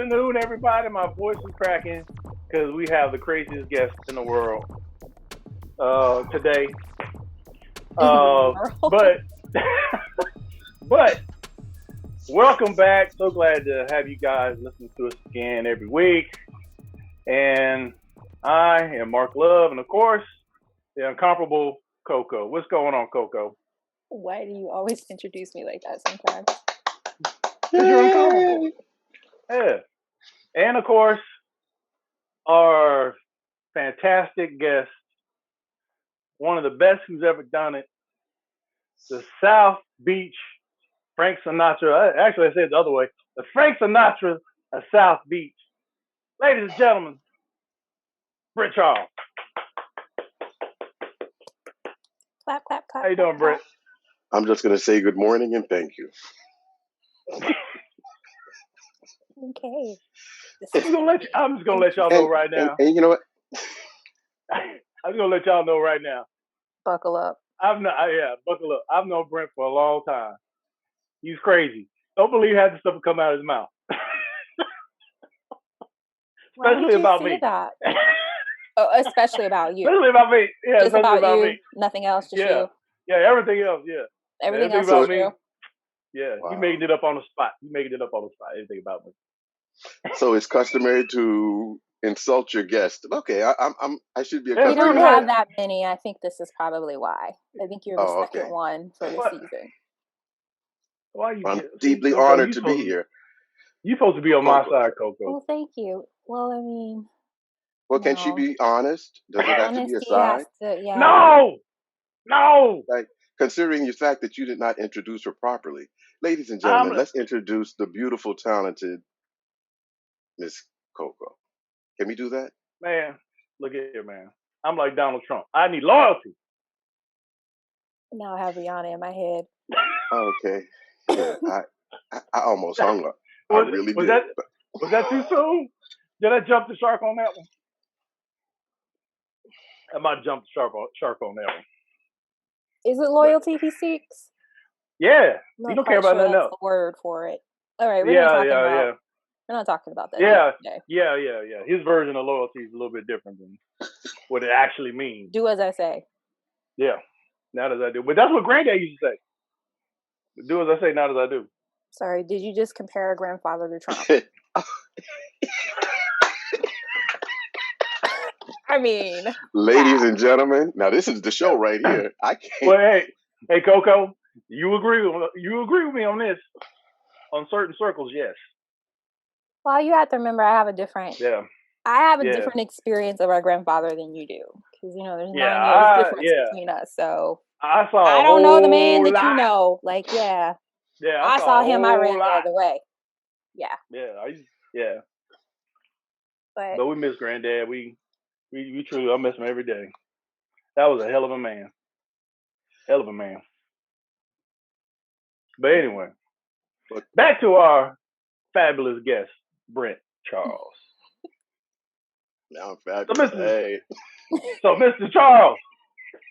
afternoon, everybody. My voice is cracking because we have the craziest guest in the world today. But but welcome back. So glad to have you guys listen to us again every week. And I am Mark Love, and of course, the incomparable Coco. What's going on, Coco? Why do you always introduce me like that sometimes? Because you're incomparable. Yeah. And of course, our fantastic guest, one of the best who's ever done it, the South Beach Frank Sinatra. Actually, I said it the other way. The Frank Sinatra of South Beach. Ladies and gentlemen, Brent Charles. Clap, clap, clap. How you doing, Brent? I'm just going to say good morning and thank you. Okay. I'm just gonna let y'all know right now. And you know what? I'm just gonna let y'all know right now. Buckle up. Buckle up. I've known Brent for a long time. He's crazy. Don't believe half the stuff will come out of his mouth. Especially about me. That? Oh, especially about you. Especially about me. Yeah, just about you. Me. Nothing else. Just yeah. you. Yeah, everything else. Yeah. Everything else about me. Yeah, wow. You making it up on the spot. Everything about me. So it's customary to insult your guest. Okay, I should be a customer. You don't have that many. I think this is probably why. I think you're the second one for this season. Why you? I'm deeply honored to be here. You're supposed to be on my side, Coco. Well, thank you. Well, I mean. Well, can she be honest? Does it have to be a side? No. Like, considering the fact that you did not introduce her properly. Ladies and gentlemen, let's introduce the beautiful, talented Miss Coco. Can we do that? Man, look at here, man. I'm like Donald Trump. I need loyalty. Now I have Rihanna in my head. Okay. Yeah, I almost hung up. I really did. Was that too soon? Did I jump the shark on that one? I might jump the shark on that one. Is it loyalty he seeks? Yeah. You don't care about nothing else. The word for it. All right, we're not talking about that. Yeah. His version of loyalty is a little bit different than what it actually means. Do as I say. Yeah. Not as I do. But that's what Granddad used to say. Do as I say, not as I do. Sorry, did you just compare a grandfather to Trump? I mean, ladies and gentlemen, now this is the show right here. I can't. Well, hey, Coco, you agree with me on this? On certain circles, yes. Well, you have to remember, I have a different different experience of our grandfather than you do, because there's 9 years difference between us. So I don't know the man that you know. Like, I saw him. I ran the other way. Yeah. But we miss Granddad. We truly, I miss him every day. That was a hell of a man. But anyway, back to our fabulous guest, Brent Charles. Now I'm fabulous. So, Mr. Charles.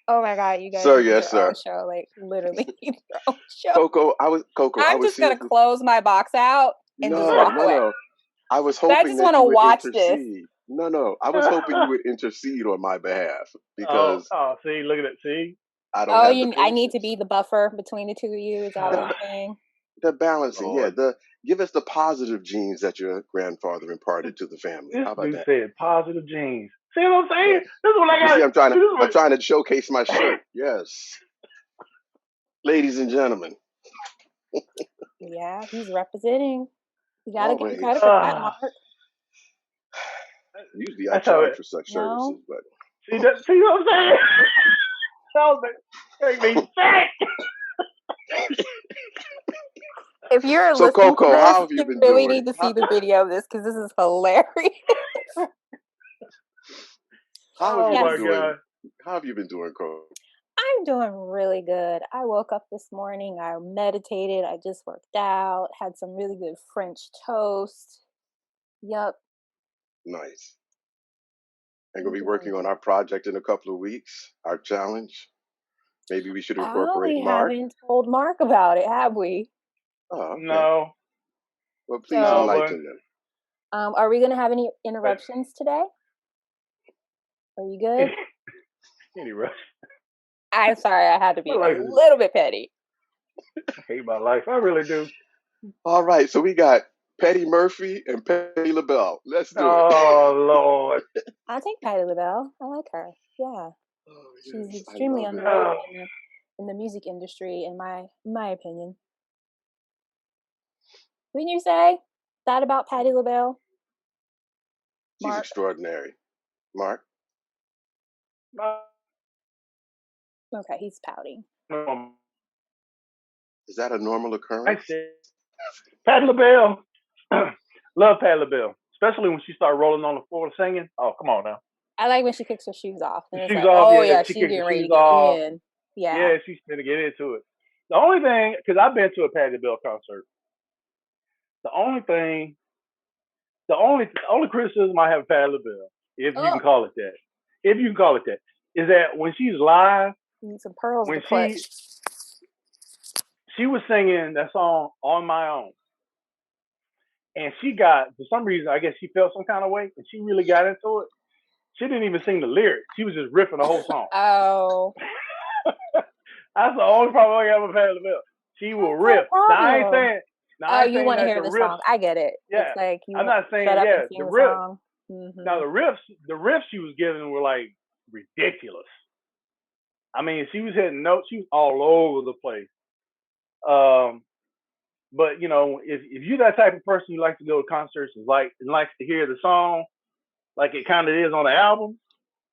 Oh my God, you guys! Sir, yes, sir. Show, like literally your own show. Coco. I'm just gonna close my box out and just walk away. No. I was hoping I just want to watch this. No. I was hoping you would intercede on my behalf because. See, look at it. See. I need to be the buffer between the two of you. Is that what you're saying? The balancing, give us the positive genes that your grandfather imparted to the family. How about that? Said positive genes. See what I'm saying? This is what I got. See, I'm trying to showcase my shirt. Yes, ladies and gentlemen. Yeah, he's representing. You gotta get credit for that, Mark. Usually I charge for such services, but see what I'm saying? That makes me sick. If you're so listening Coco, to this, how have you been really doing? Need to see the video of this because this is hilarious. How have you been doing, Coco? I'm doing really good. I woke up this morning. I meditated. I just worked out. Had some really good French toast. Yup. Nice. I'm going to be working on our project in a couple of weeks. Our challenge. Maybe we should incorporate Mark. We haven't told Mark about it, have we? Oh, okay. No. Well, please enlighten them. Are we going to have any interruptions today? Are you good? Any rush? I'm sorry, I had to be a little bit petty. I hate my life. I really do. All right, so we got Patty Murphy and Patti LaBelle. Let's do it. Oh, Lord. I'll take Patti LaBelle. I like her. Yeah. Oh, yes. She's extremely underrated in the music industry, in my opinion. Wouldn't you say that about Patti LaBelle? She's extraordinary. Mark? Okay, he's pouting. Is that a normal occurrence? Patti LaBelle. Love Patti LaBelle. Especially when she started rolling on the floor singing. Oh, come on now. I like when she kicks her shoes off. And it's shoes like, off, oh, yeah, she's getting ready to get in. Yeah, she's going to get into it. The only thing, because I've been to a Patti LaBelle concert. The only criticism I have of Patti LaBelle, if you can call it that, is that when she's live, some pearls when she was singing that song On My Own. And she got, for some reason, I guess she felt some kind of way, and she really got into it. She didn't even sing the lyrics. She was just riffing the whole song. Oh. That's the only problem I have with Patti LaBelle. She will riff. Now, I ain't saying... you want to hear the song. I get it. Yeah. It's like I'm not saying, the riff. Mm-hmm. Now, the riffs she was giving were, like, ridiculous. I mean, she was hitting notes. She was all over the place. But, you know, if you're that type of person who likes to go to concerts and likes to hear the song like it kind of is on the album,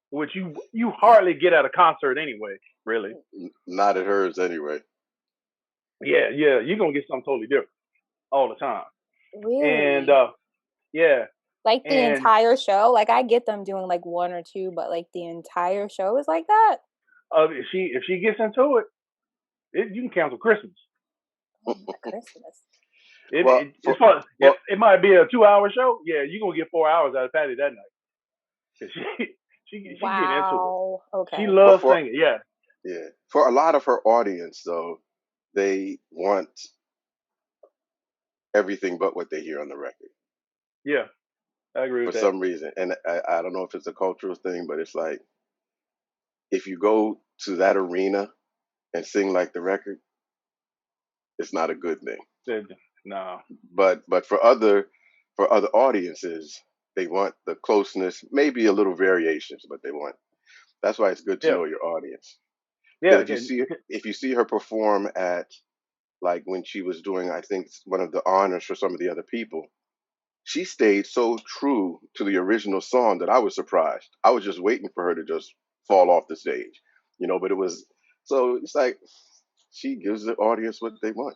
which you hardly get at a concert anyway, really. Not at hers anyway. Yeah, you're going to get something totally different all the time. Really? And, yeah. Like the entire show? Like, I get them doing like one or two, but like the entire show is like that? If she gets into it, you can cancel Christmas. Christmas. It might be a 2-hour show. Yeah, you're going to get 4 hours out of Patti that night. She get into it. Okay. She loves singing. Yeah. Yeah. For a lot of her audience, though, they want everything but what they hear on the record. Yeah, I agree with that. For some reason. And I don't know if it's a cultural thing, but it's like, if you go to that arena and sing like the record, it's not a good thing. No. But for other audiences, they want the closeness, maybe a little variations, but they want. That's why it's good to know your audience. Yeah. If you see her perform at, like, when she was doing, I think, one of the honors for some of the other people, she stayed so true to the original song that I was surprised. I was just waiting for her to just fall off the stage, but it's like she gives the audience what they want.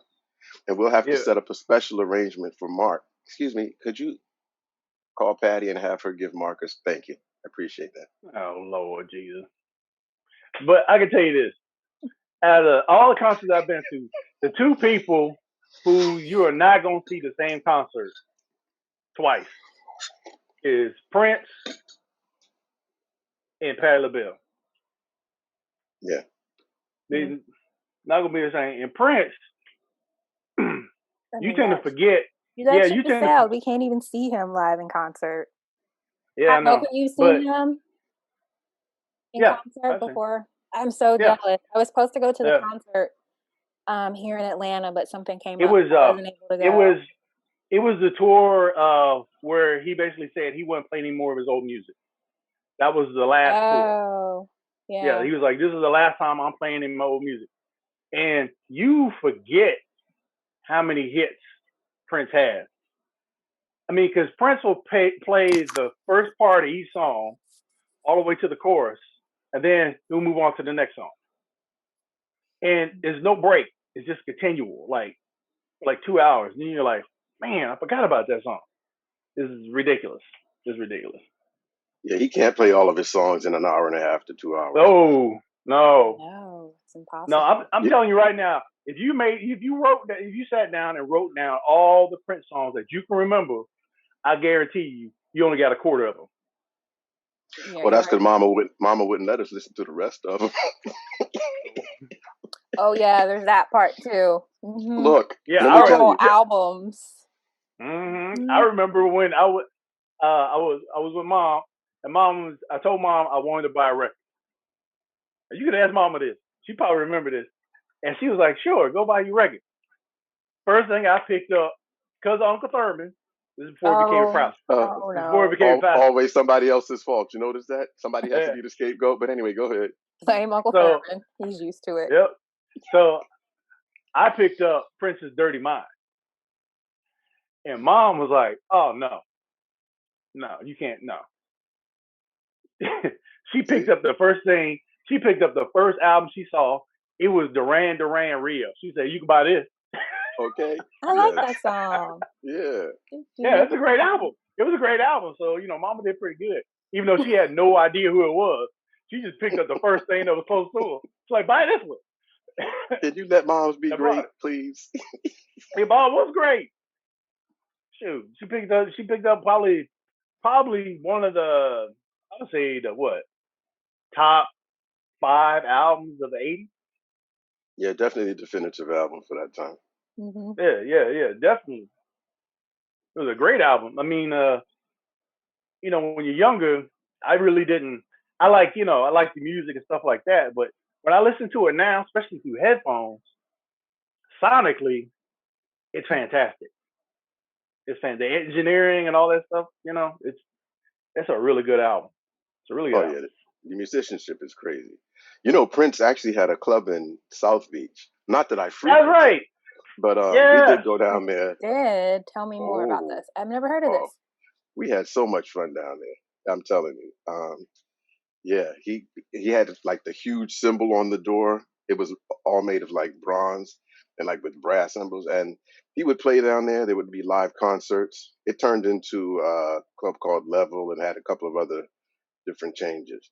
And we'll have to set up a special arrangement for Mark. Excuse me, could you call Patty and have her give Marcus? Thank you. I appreciate that. Oh, Lord Jesus. But I can tell you this. Out of all the concerts I've been to, the two people who you are not going to see the same concert twice is Prince and Patti LaBelle. Yeah. They're not going to be the same. And Prince, you tend to forget. You tend to. We can't even see him live in concert. Yeah, I know. Have you seen him in concert before? I'm so jealous. I was supposed to go to the concert here in Atlanta, but something came up. I wasn't able to go. It was the tour where he basically said he wouldn't play any more of his old music. That was the last tour. Oh, yeah. Yeah, he was like, this is the last time I'm playing any of my old music. And you forget how many hits Prince has. I mean, because Prince will play the first part of each song all the way to the chorus, and then he'll move on to the next song. And there's no break. It's just continual, like 2 hours. And you're like, man, I forgot about that song. This is ridiculous. It's ridiculous. Yeah, he can't play all of his songs in an hour and a half to 2 hours. No, it's impossible. No, I'm telling you right now, if you sat down and wrote down all the Prince songs that you can remember, I guarantee you only got a quarter of them. Yeah, well, that's because Mama wouldn't let us listen to the rest of them. Oh yeah, there's that part too. Mm-hmm. Look, albums. I remember when I was with mom, and I told mom I wanted to buy a record. You could ask mama this. She probably remember this. And she was like, sure, go buy your record. First thing I picked up, because Uncle Thurman, this is before it became a problem. This is before it became fast. Always somebody else's fault. You notice that? Somebody has to be the scapegoat. But anyway, go ahead. Blame Uncle Thurman. He's used to it. Yep. So I picked up Prince's Dirty Mind. And mom was like, oh, no, you can't, no. She picked up the first thing. She picked up the first album she saw. It was Duran Duran Rio. She said, you can buy this. Okay. I like that song. Yeah. Yeah, it's a great album. It was a great album. So, mama did pretty good. Even though she had no idea who it was. She just picked up the first thing that was close to her. She's like, buy this one. Can you let moms be great, please? Hey, mom was great. Shoot. She picked up probably one of the, I would say top 5 albums of the 80s. Yeah, definitely the definitive album for that time. Mm-hmm. Yeah, definitely. It was a great album. I mean, when you're younger, I really didn't. I like the music and stuff like that. But when I listen to it now, especially through headphones, sonically, it's fantastic. It's fantastic. The engineering and all that stuff, it's a really good album. It's a really good album. Yeah, the musicianship is crazy. Prince actually had a club in South Beach. Not that I frequented. That's right. But we did go down there. Did tell me more about this? I've never heard of this. We had so much fun down there. I'm telling you. Yeah, he had like the huge symbol on the door. It was all made of like bronze and like with brass cymbals. And he would play down there. There would be live concerts. It turned into a club called Level and had a couple of other different changes.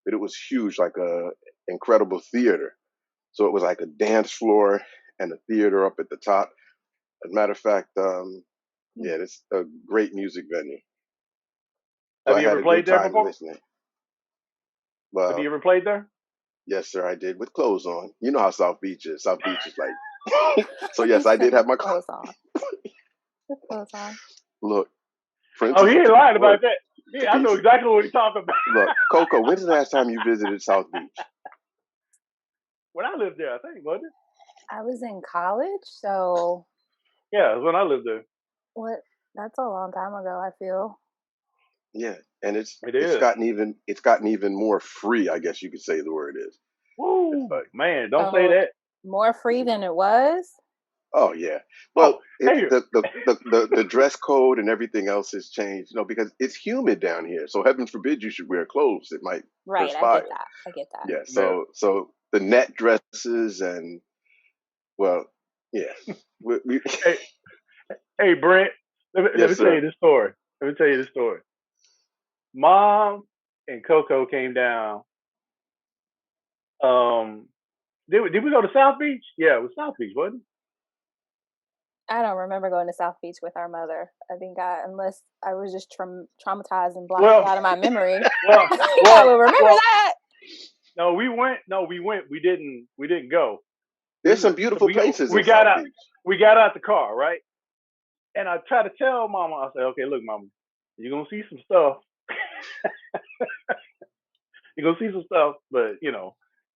But it was huge, like a incredible theater. So it was like a dance floor and a theater up at the top. As a matter of fact, it's a great music venue. So have you ever played there before? Well, have you ever played there? Yes, sir, I did, with clothes on. You know how South Beach is. South Beach is like... So, yes, I did have my clothes on. With clothes on. Look. Prince he ain't lying about that. Yeah, I know exactly what he's talking about. Look, Coco, when's the last time you visited South Beach? When I lived there, I think, wasn't it? I was in college, so... Yeah, it was when I lived there. What? That's a long time ago, I feel. Yeah, and it's gotten even more free, I guess you could say the word is. Woo, man, don't say that. More free than it was? Oh yeah. Well, the dress code and everything else has changed, because it's humid down here. So heaven forbid you should wear clothes. It might perspire. I get that. Yeah. So the net dresses and Hey, Brent. Let me tell you this story. Mom and Coco came down. Did we go to South Beach? Yeah, it was South Beach, wasn't it? I don't remember going to South Beach with our mother. I think unless I was just traumatized and blocked out of my memory. I will remember that. No, we went. We didn't go. There's some beautiful places. We got out the car, right? And I tried to tell Mama. I said, "Okay, look, Mama, you're gonna see some stuff. You're gonna see some stuff, but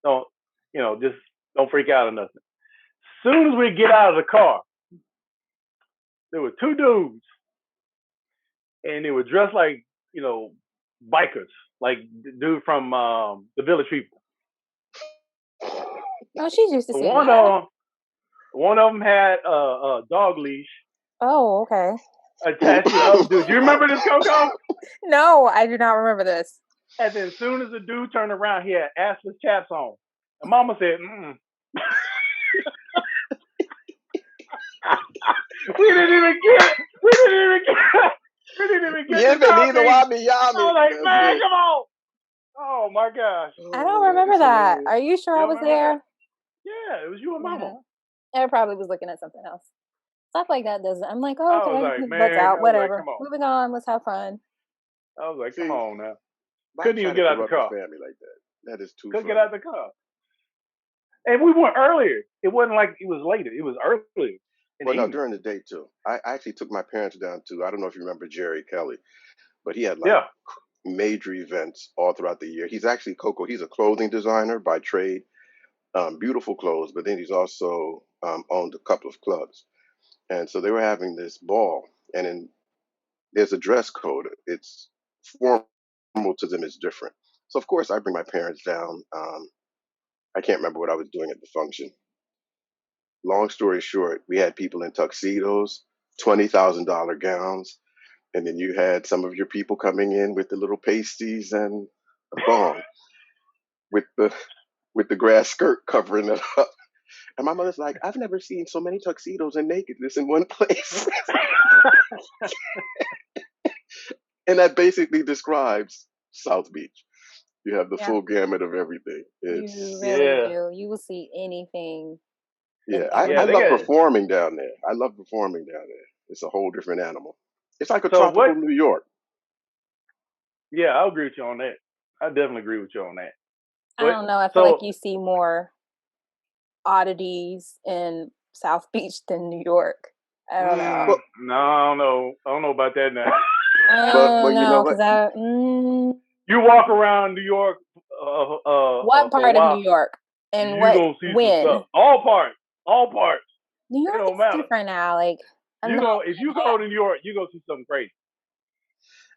don't freak out or nothing." As soon as we get out of the car, there were 2 dudes, and they were dressed like bikers, like the dude from the Village People. Oh, she's used to seeing one of them had a dog leash. Oh, okay. Attached to the other dude. Do you remember this, Coco? No, I do not remember this. And then as soon as the dude turned around, he had assless chaps on. And Mama said, We didn't even get Bienvenido a Miami. I was like, man, come on. Oh my gosh. I don't remember that. Are you sure I was there? That? Yeah, it was you and Mama. I probably was looking at something else. Stuff like that doesn't. I'm like, oh, okay, like, let's out, whatever. Moving on, let's have fun. I was like, come on now. Couldn't even get out of the car. Family like that. That is too. Couldn't get out of the car. And we went earlier. It wasn't like it was later. It was earlier. Well, no, during the day too. I actually took my parents down to, I don't know if you remember Jerry Kelly, but he had like major events all throughout the year. He's actually Coco. He's a clothing designer by trade, beautiful clothes, but then he's also owned a couple of clubs. And so they were having this ball, and there's a dress code. It's formal to them is different. So of course I bring my parents down. I can't remember what I was doing at the function. Long story short, we had people in tuxedos, $20,000 gowns, and then you had some of your people coming in with the little pasties and a thong with the grass skirt covering it up. And my mother's like, I've never seen so many tuxedos and nakedness in one place. And that basically describes South Beach. You have the full gamut of everything. You really do. You will see anything. Yeah, I love performing down there. I love performing down there. It's a whole different animal. It's like a tropical New York. Yeah, I agree with you on that. I definitely agree with you on that. I don't know. I feel like you see more oddities in South Beach than New York. I don't know. No, I don't know. I don't know about that now. But you know what? You walk around New York. What part of New York? And you gonna see some stuff. All parts. New York is different now. Like if you go to New York, you gonna see something crazy.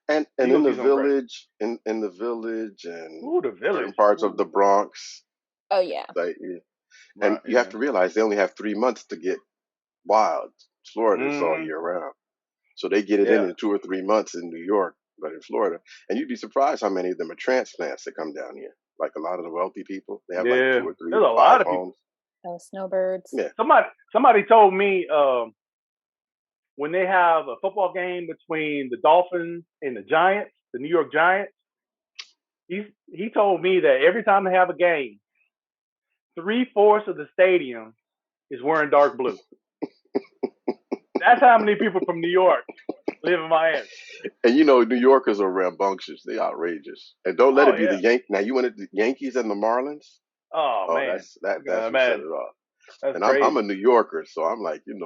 And in the village, in the village, and certain parts of the Bronx. Oh yeah. Like, and you have to realize they only have 3 months to get wild. Florida is all year round, so they get it in 2 or 3 months in New York, but in Florida, and you'd be surprised how many of them are transplants that come down here. Like a lot of the wealthy people, they have like 2 or 3 or 5 homes. Oh, snowbirds. Yeah. Somebody told me when they have a football game between the Dolphins and the Giants, the New York Giants, he told me that every time they have a game, 3/4 of the stadium is wearing dark blue. That's how many people from New York live in Miami. And you know, New Yorkers are rambunctious. They outrageous. And don't let it be the Yankees. Now you wanted the Yankees and the Marlins? Oh man, that's what set it off. And I'm a New Yorker, so I'm like, you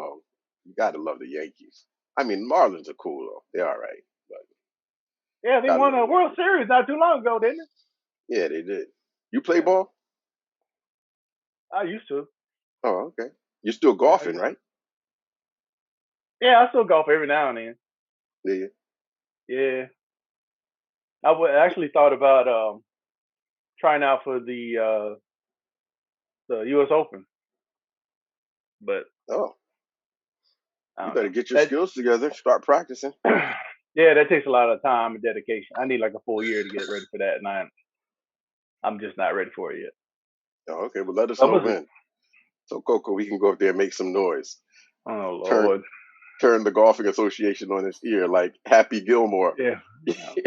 gotta love the Yankees. I mean, Marlins are cool though. They're all right. But they won a World Series not too long ago, didn't they? Yeah, they did. You play ball? I used to. Oh, okay. You're still golfing, right? Yeah, I still golf every now and then. Yeah. Yeah. I actually thought about trying out for the U.S. Open, but you better get your skills together. Start practicing. Yeah, that takes a lot of time and dedication. I need like a full year to get ready for that, and I'm just not ready for it yet. Oh, okay, well let us know when. So Coco, we can go up there and make some noise. Oh Lord. Turn the golfing association on its ear like Happy Gilmore. Yeah.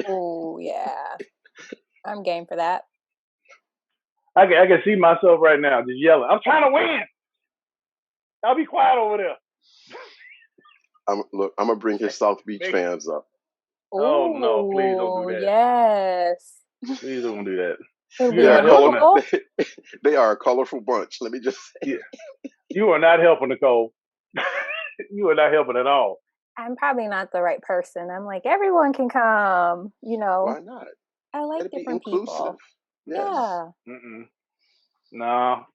Oh yeah. I'm game for that. I can see myself right now just yelling, I'm trying to win. I'll be quiet over there. I'm gonna bring his South Beach fans up. Oh no, please don't do that. Yes. Please don't do that. They are a colorful bunch. Let me just say. Yeah. You are not helping, Nicole. You are not helping at all. I'm probably not the right person. I'm like, everyone can come, Why not? I like different people. Yes. Yeah. No.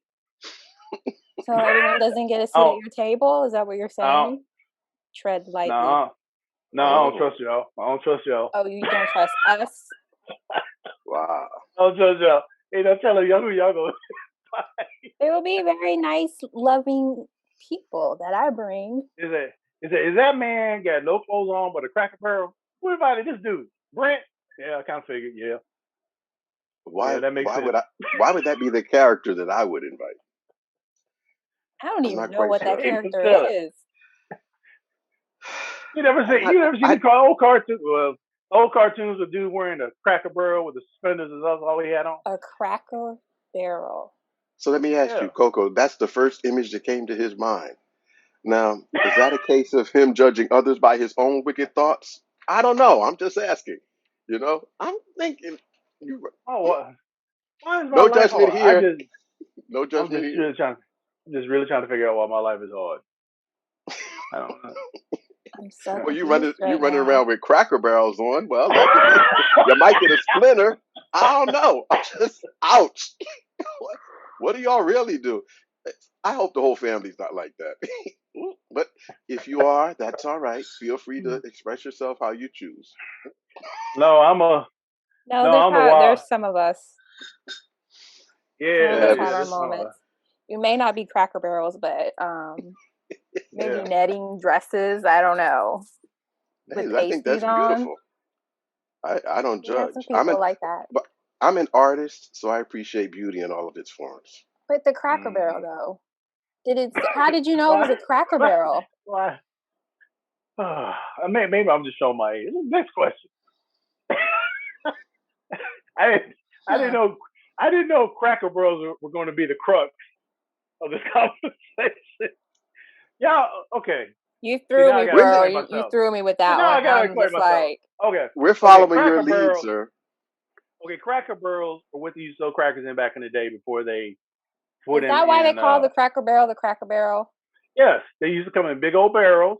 So everyone doesn't get a seat at your table? Is that what you're saying? Tread lightly. No, I don't trust y'all. Oh, you don't trust us? Wow. I don't trust y'all. Hey, don't tell y'all who y'all go. They will be very nice, loving people that I bring. Is that man got no clothes on but a Cracker Barrel? What about this dude? Brent? Yeah, I kind of figured, yeah. Why that makes sense. Why would that be the character that I would invite? I don't even know what that character is. You never seen the old cartoons? Well, old cartoons with dude wearing a Cracker Barrel with the suspenders and that's all he had on. A Cracker Barrel. So let me ask you, Coco. That's the first image that came to his mind. Now, is that a case of him judging others by his own wicked thoughts? I don't know. I'm just asking. I'm thinking. No judgment here. No judgment here. I'm just really trying to figure out why my life is hard. I don't know. I'm so Well, you confused running now. around with Cracker Barrels on. Well, you might get a splinter. I don't know. Ouch. What do y'all really do? I hope the whole family's not like that. But if you are, that's all right. Feel free to express yourself how you choose. No, I'm the wild. There's some of us. Yeah, some of us have our moments. We may not be Cracker Barrels, but maybe netting dresses. I don't know. Hey, I think that's beautiful. I don't judge. Some people like that. But I'm an artist, so I appreciate beauty in all of its forms. But the Cracker Barrel, though, how did you know it was a Cracker Barrel? Why? Maybe I'm just showing my age. Next question. I didn't know Cracker Barrels were going to be the crux of this conversation. Yeah, okay. You threw me, bro. You threw me with that one. I gotta explain myself. Okay. We're following your lead, sir. Okay, Cracker Barrels are what they used to sell crackers in back in the day before they put in. Is that why they call the Cracker Barrel the Cracker Barrel? Yes, they used to come in big old barrels,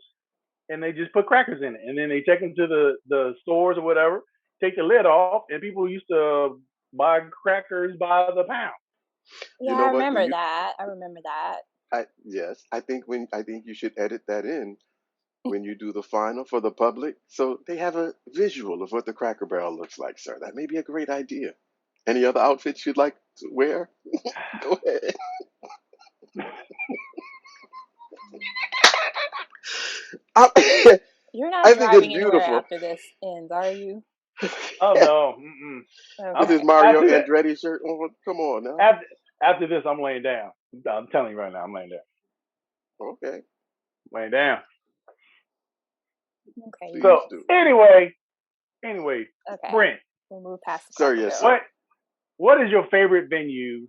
and they just put crackers in it, and then they take them to the stores or whatever, take the lid off, and people used to buy crackers by the pound. Yeah, I remember that. I remember that. Yes, I think you should edit that in when you do the final for the public, so they have a visual of what the Cracker Barrel looks like, sir. That may be a great idea. Any other outfits you'd like to wear? Go ahead. You're not driving anywhere after this ends, are you? Oh no! With his Mario Andretti shirt on. Come on now. After this, I'm laying down. I'm telling you right now, I'm laying down. Okay. Laying down. Okay. So anyway, okay. Brent. We'll move past. Sir, yes. Sir. What is your favorite venue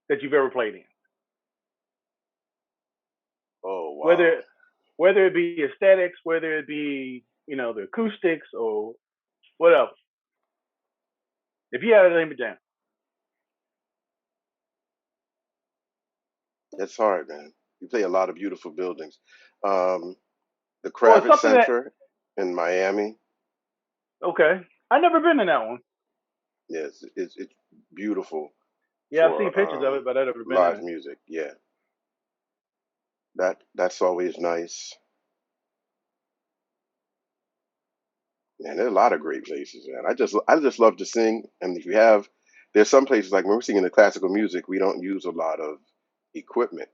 that you've ever played in? Oh wow. Whether it be aesthetics, whether it be the acoustics or whatever. If you had to name it down. It's hard, man. You play a lot of beautiful buildings. The Kravitz Center in Miami. Okay. I've never been in that one. Yes, it's beautiful. Yeah, I've seen pictures of it, but I've never been live music. Yeah. That's always nice. Man, there are a lot of great places, man. I just love to sing. And if there's some places like when we're singing the classical music, we don't use a lot of equipment.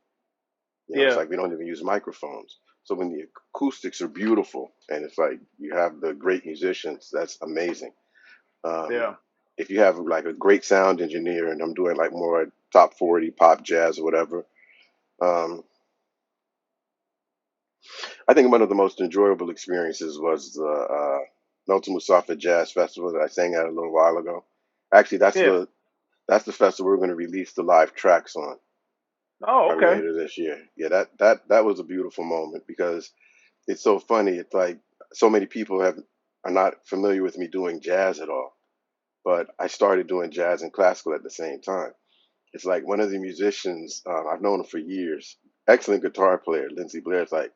It's like we don't even use microphones. So when the acoustics are beautiful and it's like you have the great musicians, that's amazing. If you have like a great sound engineer, and I'm doing like more top 40 pop, jazz, or whatever, I think one of the most enjoyable experiences was the Melton Musafa Jazz Festival that I sang at a little while ago. Actually, that's the festival we're going to release the live tracks on. Oh, okay. Later this year. Yeah, that was a beautiful moment because it's so funny. It's like so many people are not familiar with me doing jazz at all, but I started doing jazz and classical at the same time. It's like one of the musicians, I've known him for years, excellent guitar player, Lindsey Blair, is like,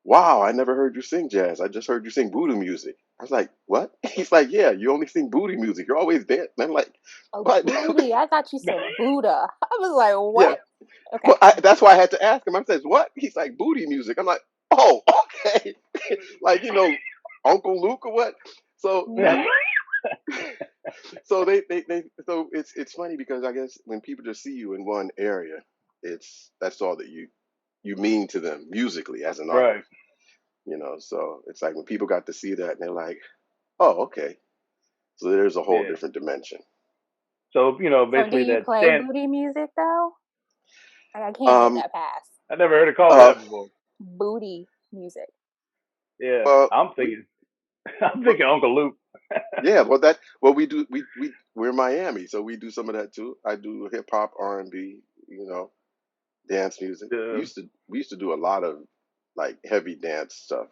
wow, I never heard you sing jazz. I just heard you sing booty music. I was like, what? He's like, yeah, you only sing booty music. You're always dancing. I'm like, what? Booty? I thought you said Buddha. I was like, what? Yeah. Okay. Well, that's why I had to ask him. I said, what? He's like, booty music. I'm like, oh, okay. Like, Uncle Luke or what? So, so so it's funny because I guess when people just see you in one area, that's all that you mean to them musically as an artist. So it's like when people got to see that and they're like, oh, okay. So there's a whole different dimension. So, basically do you play booty music though? I can't get that pass. I never heard it called that before. Booty music. Yeah, I'm thinking Uncle Luke. Yeah, we're Miami, so we do some of that too. I do hip hop, R&B, dance music. We used to do a lot of like heavy dance stuff.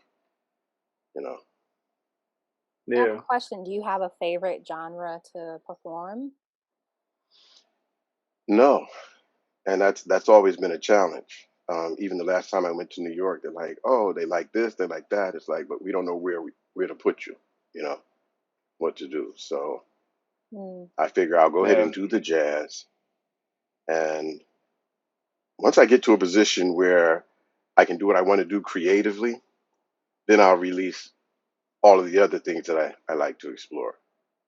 I have a question. Do you have a favorite genre to perform? No, and that's always been a challenge. even the last time I went to New York, they're like, oh, they like this, they like that. It's like, but we don't know where to put you, you know, what to do. So I figure I'll go ahead and do the jazz. And once I get to a position where I can do what I want to do creatively, then I'll release all of the other things that I like to explore,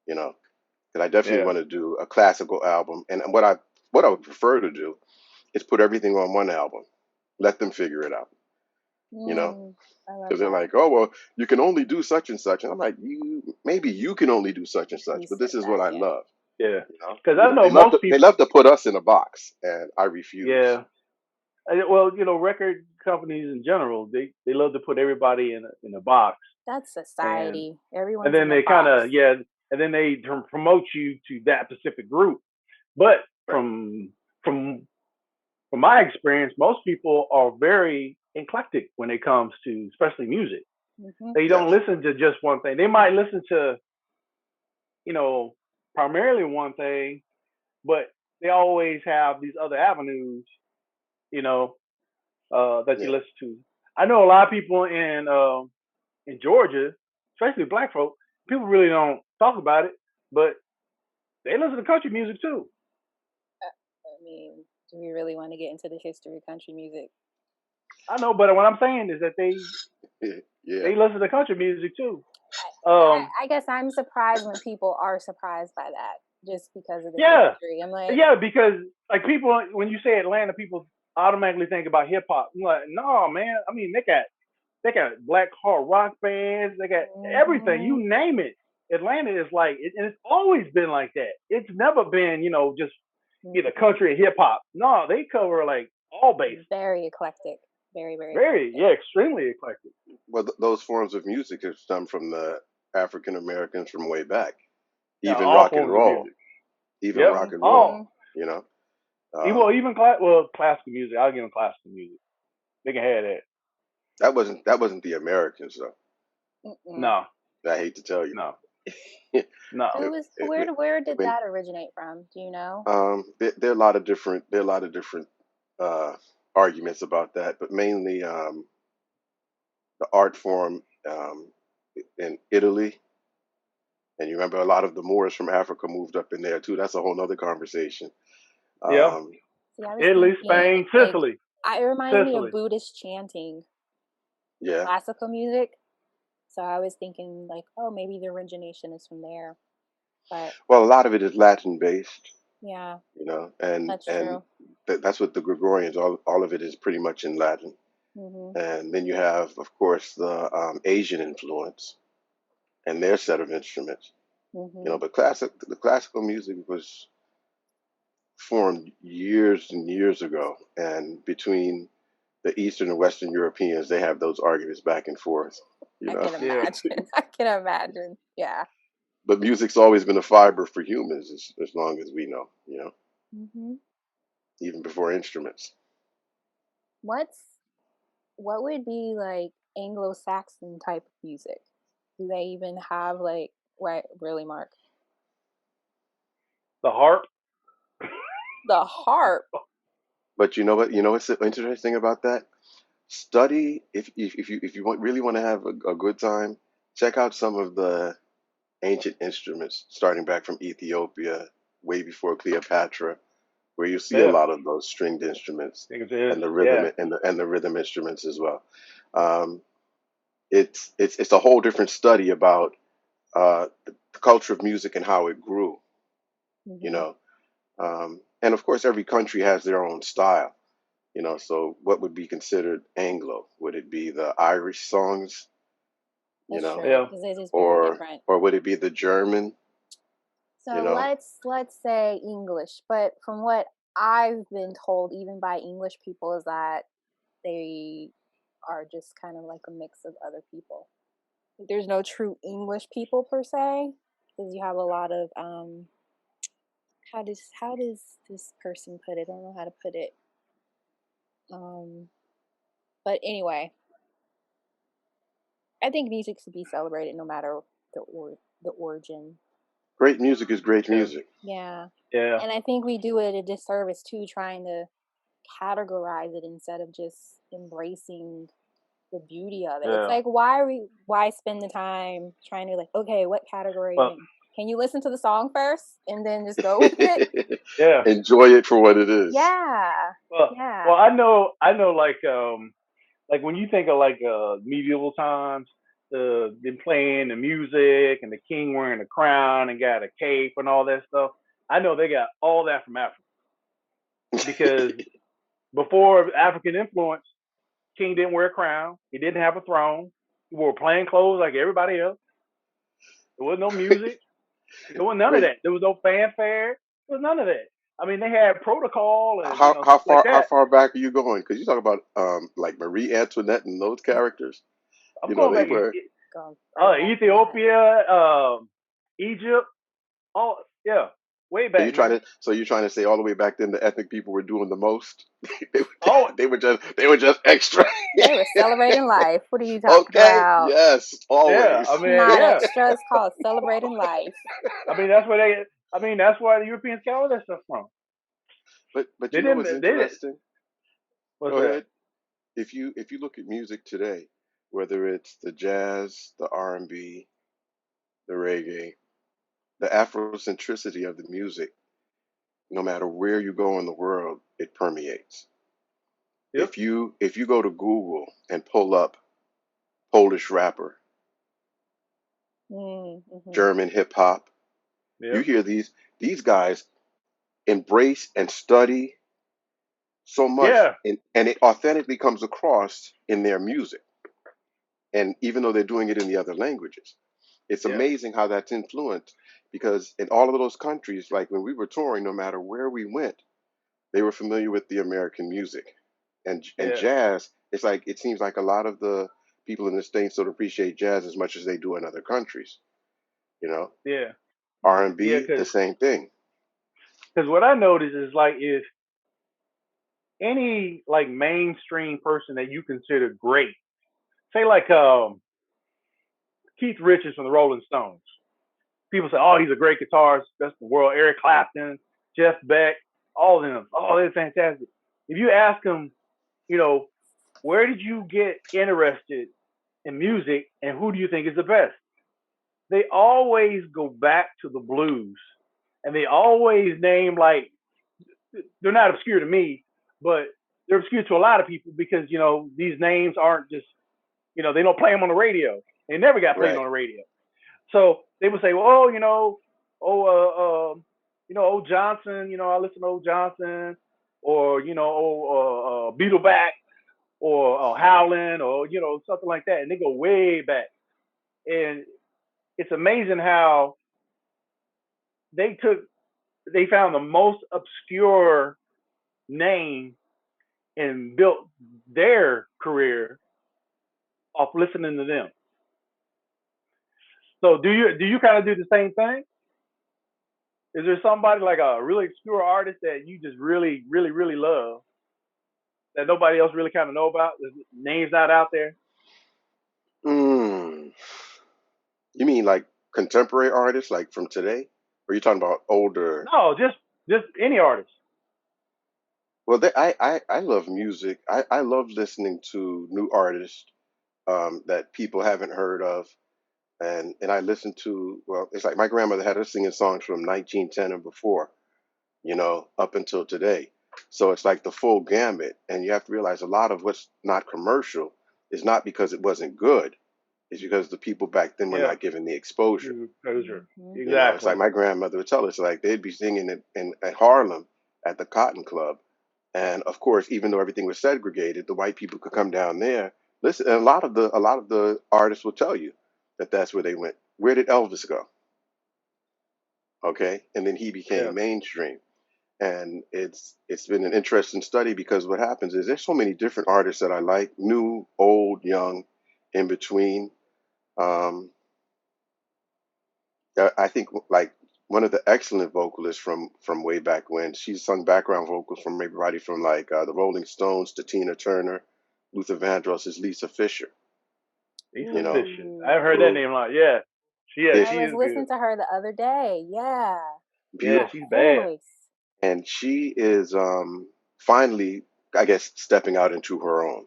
you know. And I definitely want to do a classical album. And what I would prefer to do is put everything on one album. Let them figure it out, you know. Because they're like, oh, well, you can only do such and such. And I'm like, maybe you can only do such and such, but this is what I love. Yeah. You know? Because I know most people. They love to put us in a box, and I refuse. Yeah. Well, you know, record companies in general, they love to put everybody in a box. That's society. Everyone's and then they kind of and then they promote you to that specific group. But from my experience, most people are very eclectic when it comes to especially music. They don't listen to just one thing. They might listen to, you know, primarily one thing, but they always have these other avenues, you know, that you listen to. I know a lot of people in Georgia, especially black folk, people really don't talk about it, but they listen to country music too. I mean, do we really want to get into the history of country music? I know, but what I'm saying is that they listen to country music too. I guess I'm surprised when people are surprised by that, just because of the history. I'm like, because like people, when you say Atlanta, people automatically think about hip hop. I'm like, no, man. I mean, they got black hard rock bands. They got everything. You name it. Atlanta is like, and it's always been like that. It's never been, you know, just either country or hip hop. No, they cover like all bases. Very eclectic. Very extremely eclectic. Well, those forms of music have stemmed from the African Americans from way back. Even rock and roll. Even rock and roll. You know. Even classical music. I'll give them classical music. They can have that. That wasn't the Americans though. No. I hate to tell you. No. No. Where did that originate from? Do you know? There are a lot of different arguments about that, but mainly the art form in Italy. And you remember a lot of the Moors from Africa moved up in there too. That's a whole nother conversation. Italy, Spain, Sicily. It reminded me of Buddhist chanting. Yeah. Classical music. So I was thinking like, oh, maybe the origination is from there. But well, a lot of it is Latin based. Yeah. You know, and that's true. That's what the Gregorians. All of it is pretty much in Latin. And then you have, of course, the Asian influence and their set of instruments. You know, but the classical music was formed years and years ago, and between the Eastern and Western Europeans, they have those arguments back and forth. You know? I can imagine. Yeah. But music's always been a fiber for humans, as long as we know. You know, even before instruments. What would be like Anglo-Saxon type of music? Do they even have like what? Really, Mark? The harp. The harp. But you know what? You know what's interesting about that? Study if you really want to have a good time. Check out some of the ancient instruments, starting back from Ethiopia, way before Cleopatra, where you see a lot of those stringed instruments and the rhythm and the rhythm instruments as well. It's a whole different study about the culture of music and how it grew. You know, and of course, every country has their own style. You know, so what would be considered Anglo? Would it be the Irish songs? You know, or would it be the German? So let's say English, but from what I've been told, even by English people, is that they are just kind of like a mix of other people. There's no true English people per se, because you have a lot of how does this person put it? I don't know how to put it. But anyway, I think music should be celebrated no matter the origin. Great music is great music. Yeah. Yeah. And I think we do it a disservice too, trying to categorize it instead of just embracing the beauty of it. It's like, why spend the time trying to like, okay, what category? Can you listen to the song first and then just go with it? Enjoy it for what it is. Yeah. Well, I know, like when you think of like medieval times, them playing the music and the king wearing a crown and got a cape and all that stuff. I know they got all that from Africa because before African influence, king didn't wear a crown. He didn't have a throne. He wore plain clothes like everybody else. There was no music. There was none of that. There was no fanfare. There was none of that. I mean, they had protocol and how like far back are you going? Because you talk about like Marie Antoinette and those characters. I'm going they back. were Ethiopia, Egypt. Oh yeah, way back. So you're trying to say all the way back then the ethnic people were doing the most? they were just extra. They were celebrating life. What are you talking about? Yes, always. Yeah, I mean, not extra. It's called celebrating life. I mean, that's where that's why the Europeans got all that stuff from. But you know what's interesting? What's Go that? ahead. If you look at music today, whether it's the jazz, the R&B, the reggae, the Afrocentricity of the music, no matter where you go in the world, it permeates. Yep. If you go to Google and pull up Polish rapper, German hip hop, you hear these guys embrace and study so much, and it authentically comes across in their music. And even though they're doing it in the other languages, it's amazing how that's influenced, because in all of those countries, like when we were touring, no matter where we went, they were familiar with the American music and jazz. It's like, it seems like a lot of the people in the States don't appreciate jazz as much as they do in other countries, R&B, the same thing. Because what I noticed is like, if any like mainstream person that you consider great, say like Keith Richards from the Rolling Stones, people say, oh, he's a great guitarist, best in the world. Eric Clapton, Jeff Beck, all of them, oh, they're fantastic. If you ask them, where did you get interested in music and who do you think is the best? They always go back to the blues, and they always name, like, they're not obscure to me, but they're obscure to a lot of people because, these names aren't just, they don't play them on the radio. They never got played on the radio. So they would say, well, old Johnson, I listen to old Johnson, or, Beetleback, or Howlin', or, something like that. And they go way back. And it's amazing how they found the most obscure name and built their career off listening to them. So do you kind of do the same thing? Is there somebody like a really obscure artist that you just really, really, really love that nobody else really kind of know about? There's names not out there. You mean like contemporary artists, like from today? Or are you talking about older? No, just any artist. Well, I love music. I love listening to new artists that people haven't heard of. And I listen to, well, it's like my grandmother had her singing songs from 1910 and before, up until today. So it's like the full gamut. And you have to realize a lot of what's not commercial is not because it wasn't good. It's because the people back then were not given the exposure. Exactly. It's like my grandmother would tell us, like they'd be singing at Harlem at the Cotton Club. And of course, even though everything was segregated, the white people could come down there. Listen, and a lot of the artists will tell you that that's where they went. Where did Elvis go? Okay, and then he became mainstream. And it's been an interesting study, because what happens is there's so many different artists that I like, new, old, young, in between. I think like one of the excellent vocalists from way back when, she's sung background vocals from everybody from like the Rolling Stones to Tina Turner, Luther Vandross, is Lisa Fisher. Lisa Fisher. I've heard that name a lot. Yeah. I was listening to her the other day. Yeah. Yeah, she's bad. And she is finally I guess, stepping out into her own.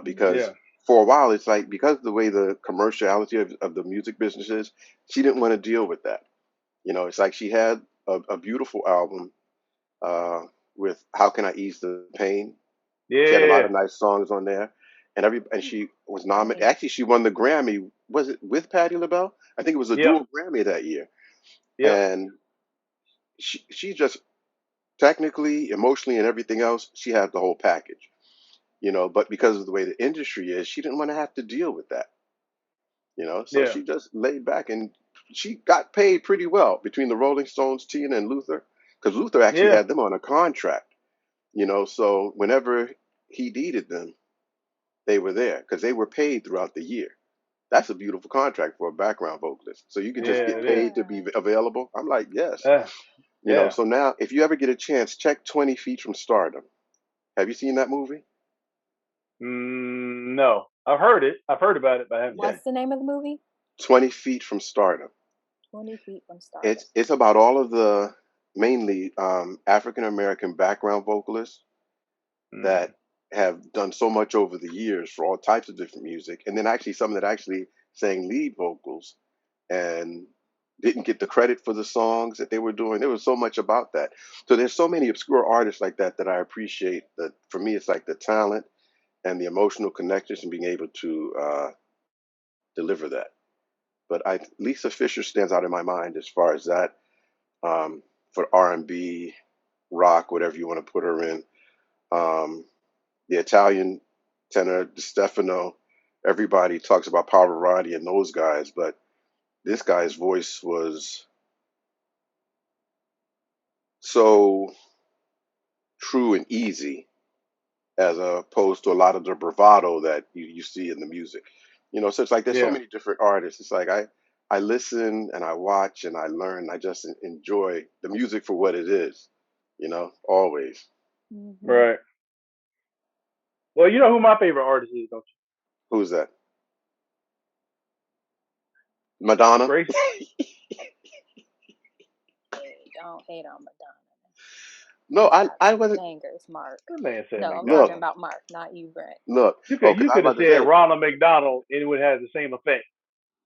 Because Yeah. for a while, it's like, because of the way the commerciality of the music business is, she didn't want to deal with that. It's like she had a beautiful album with "How Can I Ease the Pain." She had a lot Yeah. of nice songs on there, and she was nominated. Nice. Actually, she won the Grammy. Was it with Patti LaBelle? I think it was a Yep. dual Grammy that year. Yep. And she just technically, emotionally, and everything else, she had the whole package. But because of the way the industry is, she didn't want to have to deal with that. So Yeah. she just laid back, and she got paid pretty well between the Rolling Stones, Tina, and Luther, because Luther actually Yeah. had them on a contract. So whenever he needed them, they were there because they were paid throughout the year. That's a beautiful contract for a background vocalist. So you can just Yeah. get It is. paid to be available. I'm like, yes. Yeah. So now if you ever get a chance, check 20 Feet from Stardom. Have you seen that movie? No, I've heard it. I've heard about it, but I haven't seen Yeah. What's the name of the movie? 20 Feet from Stardom. 20 Feet from Stardom. It's about all of the mainly African American background vocalists it. that have done so much over the years for all types of different music, and then actually some that actually sang lead vocals and didn't get the credit for the songs that they were doing. There was so much about that. So there's so many obscure artists like that that I appreciate. That for me, it's like the talent and the emotional connections and being able to deliver that. But Lisa Fisher stands out in my mind as far as that, for R&B, rock, whatever you want to put her in. The Italian tenor Di Stefano, everybody talks about Pavarotti and those guys, but this guy's voice was so true and easy, as opposed to a lot of the bravado that you see in the music. So it's like there's so Yeah. many different artists. It's like I listen and I watch and I learn. I just enjoy the music for what it is, always. Mm-hmm. Right. Well, you know who my favorite artist is, don't Who's that? Madonna? you? Grace. Hey, don't hate on Madonna. No, Got I some wasn't. bangers, Mark. That man said No, I'm Look, talking McDonald. about Mark, not you, Brent. look. You Oh, could because you I was could have about to said say, Ronald McDonald and it would have the same effect.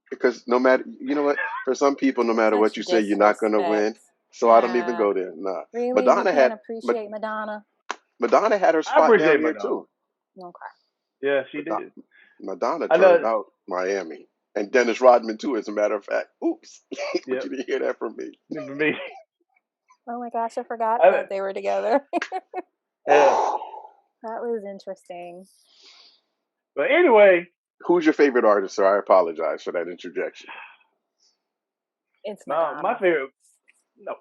because no matter, you know what, for some people, no matter Such what you say, you're not going to win. disrespect. So I don't even go there. Nah. Really? You Madonna can't had Ma- appreciate Madonna? Madonna had her I spot down appreciate there McDonald. too. Okay. Yeah, she Madonna, did. Madonna I turned know. out Miami, and Dennis Rodman too. As a matter of fact. Oops, but Yep. you didn't hear that from me. For me. Oh my gosh, I forgot I, that they were together. yeah. That was interesting. But anyway, Who's your favorite artist, sir? I apologize for that interjection. It's no, my Madonna. favorite. No,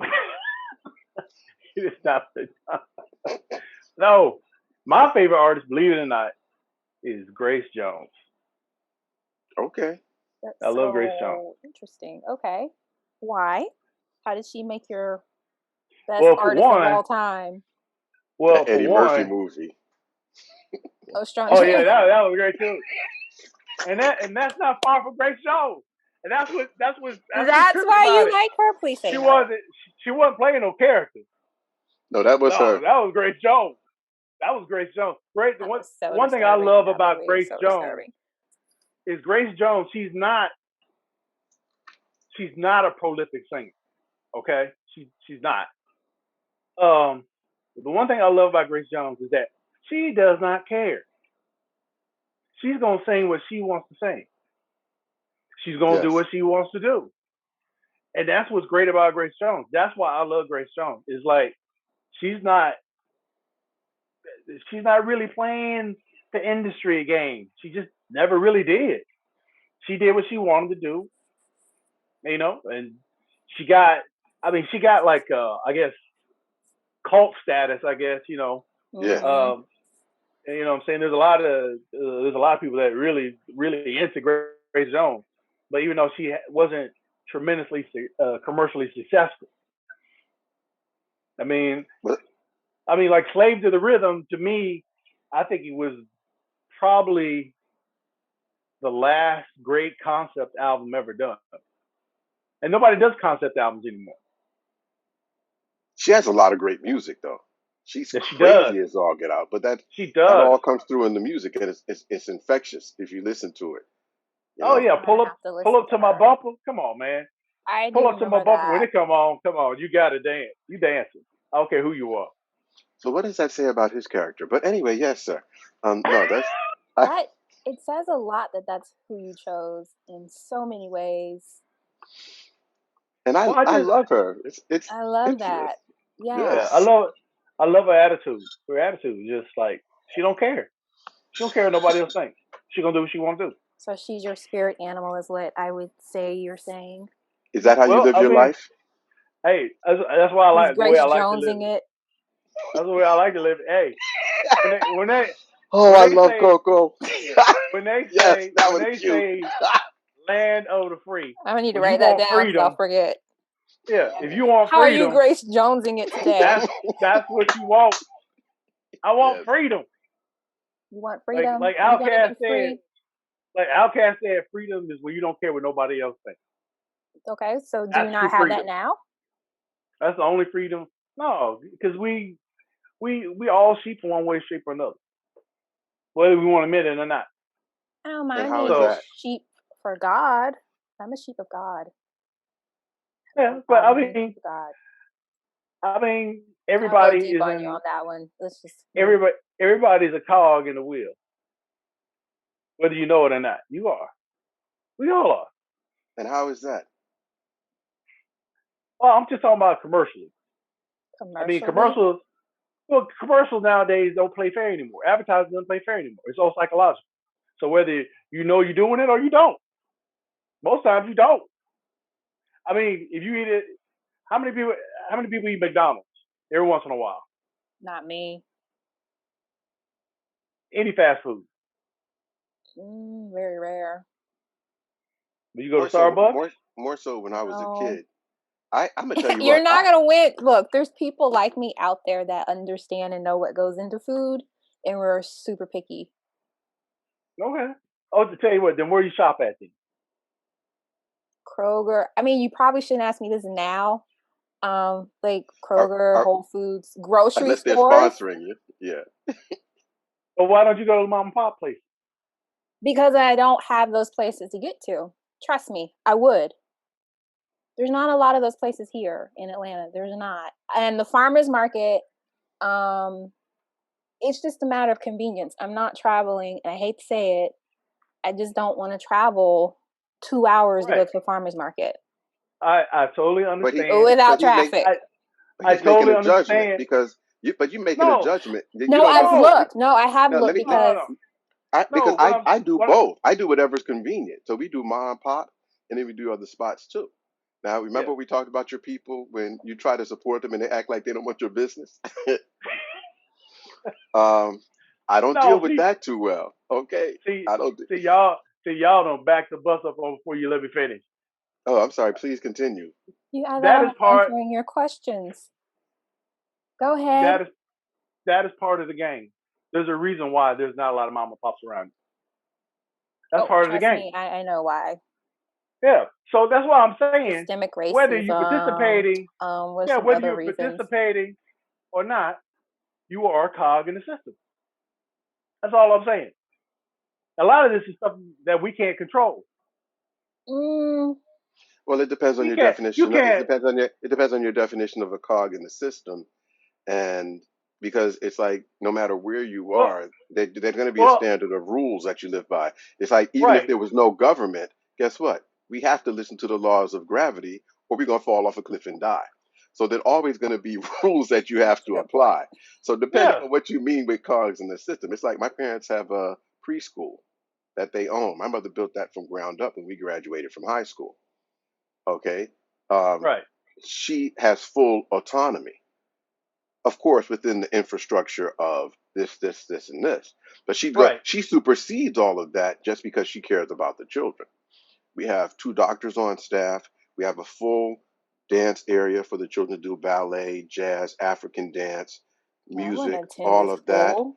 it is not Madonna. No, my favorite artist, believe it or not, is Grace Jones. Okay. That's I love Grace Jones. so interesting. Okay. Why? How did she make your best Well, for artist of one, all time? That well, for Eddie Murphy one, movie. Oh, strong. oh yeah, that was great too. And that's not far from Grace Jones. And that's what That's trippy why about you it. like her. Please say She no. wasn't playing no character. No, that was No, her. that was Grace Jones. That was Grace Jones. Great. That was so One thing I disturbing. love That about movie is Grace so Jones disturbing. is Grace Jones. She's not a prolific singer. Okay, she's not. The one thing I love about Grace Jones is that she does not care. She's gonna sing what she wants to sing. She's gonna do Yes. what she wants to do. And that's what's great about Grace Jones. That's why I love Grace Jones. It's like she's not really playing the industry game. She just never really did. She did what she wanted to do, and she got like I guess cult status, I guess, Yeah. and, what I'm saying, there's a lot of people that really really into Grace Jones, but even though she wasn't tremendously commercially successful. I mean, But like Slave to the Rhythm, to me, I think it was probably the last great concept album ever done. And nobody does concept albums anymore. she has a lot of great music, though. She's That she does. crazy as all get out, but that She that does. all comes through in the music, and it's infectious if you listen to it. You Oh know. yeah, I'm gonna have to pull listen up to to my her. bumper. Come on, man. I Pull do up to my remember bumper when that. it come on. Come on, you gotta dance. You dancing. I don't care who you are. So what does that say about his character? But anyway, yes, sir. No, that's I, That it says a lot that that's who you chose in so many ways. and Well, I love her. It's I love it's that. yeah, Yeah. yes. I love her attitude. Her attitude is just like she don't care. She don't care what nobody else thinks. She gonna do what she want to do. So she's your spirit animal, is what I would say you're saying. Is that how you Well, live I your mean, life? hey, that's why I He's like the way Grace I like to live. Jonesing it. That's the way I like to live. Hey, when they when they Oh, when I they love say Coco. Yes, that when was they cute. say land of the free, I'm gonna need to when you write that want down because I'll freedom, forget. yeah, if you want How are you freedom, Grace Jonesing it today? that's what you want. I want Yes. freedom. You want Like freedom? like You want to Outkast be said, free? freedom is when you don't care what nobody else thinks. Okay, so do you That's true not have that freedom. now? That's the only freedom. No, because we all sheep one way, shape, or another, whether we want to admit it or not. I don't And mind how being is a So that? sheep for God. I'm a sheep of God. yeah, No but problem being a sheep of God. I mean, I'll go everybody deep is on you in on that one. Let's just everybody's a cog in the wheel, whether you know it or not. You are. We all are. And how is that? Well, I'm just talking about commercially. I mean, commercially. commercials nowadays don't play fair anymore. Advertising doesn't play fair anymore. It's all psychological. So whether you know you're doing it or you don't, most times you don't. I mean, if you eat it, how many people how many people eat McDonald's every once in a while? Not me. Any fast food. Very rare. When you go to Starbucks, More so when I was a No. kid. I'm gonna tell you You're what. not gonna win. Look, there's people like me out there that understand and know what goes into food, and we're super picky. okay. Oh, to tell you what, then where you shop at then? Kroger. I mean, you probably shouldn't ask me this now. Like Are, Kroger, are, Whole Foods, grocery unless they're stores, sponsoring you, yeah. But why don't you go to mom and pop places? because I don't have those places to get to. Trust me, I would. There's not a lot of those places here in Atlanta. There's not. And the farmers market, um, it's just a matter of convenience. I'm not traveling, and I hate to say it, I just don't want to travel 2 hours to go Right. to a farmer's market I totally But he, understand. without but he make, traffic. I I he's making totally a judgment understand. because but you making a No, judgment. You No, don't I've know. no, looked. No, I have Now let looked me no, because no, because no. What I'm I do what both. I do whatever's convenient. So we do mom and pop, and then we do other spots too. Now yeah. remember we talked about your people when you try to support them and they act like they don't want your business. um, I don't deal No, with that too well. Okay, see, I don't. see y'all, y'all don't back the bus up on before you let me finish. Oh, I'm sorry. Please continue. I thought That I is was part. answering your questions. Go ahead. That is that is part of the game. There's a reason why there's not a lot of mom and pops around. That's Oh, part of the trust game. me, I know why. Yeah. So that's why I'm saying Systemic whether you racism, participating, with yeah, some whether other you're reasons. participating or not, you are a cog in the system. That's all I'm saying. A lot of this is stuff that we can't control. Mm, Well, it depends on You your can't. You definition. can't. It depends on your definition of a cog in the system, and because it's like no matter where you Well, are, there's going to be a well, standard of rules that you live by. It's like even if right. there was no government, guess what? We have to listen to the laws of gravity, or we're going to fall off a cliff and die. So there's always going to be rules that you have that's a to good point. apply. So depending Yeah. on what you mean with cogs in the system, it's like my parents have a preschool that they own. My mother built that from ground up when we graduated from high school. Okay. Um, Right. she has full autonomy, of course, within the infrastructure of this, and this. But Right. she supersedes all of that just because she cares about the children. We have 2 doctors on staff. We have a full dance area for the children to do ballet, jazz, African dance, I wouldn't music, attend all this of that. school.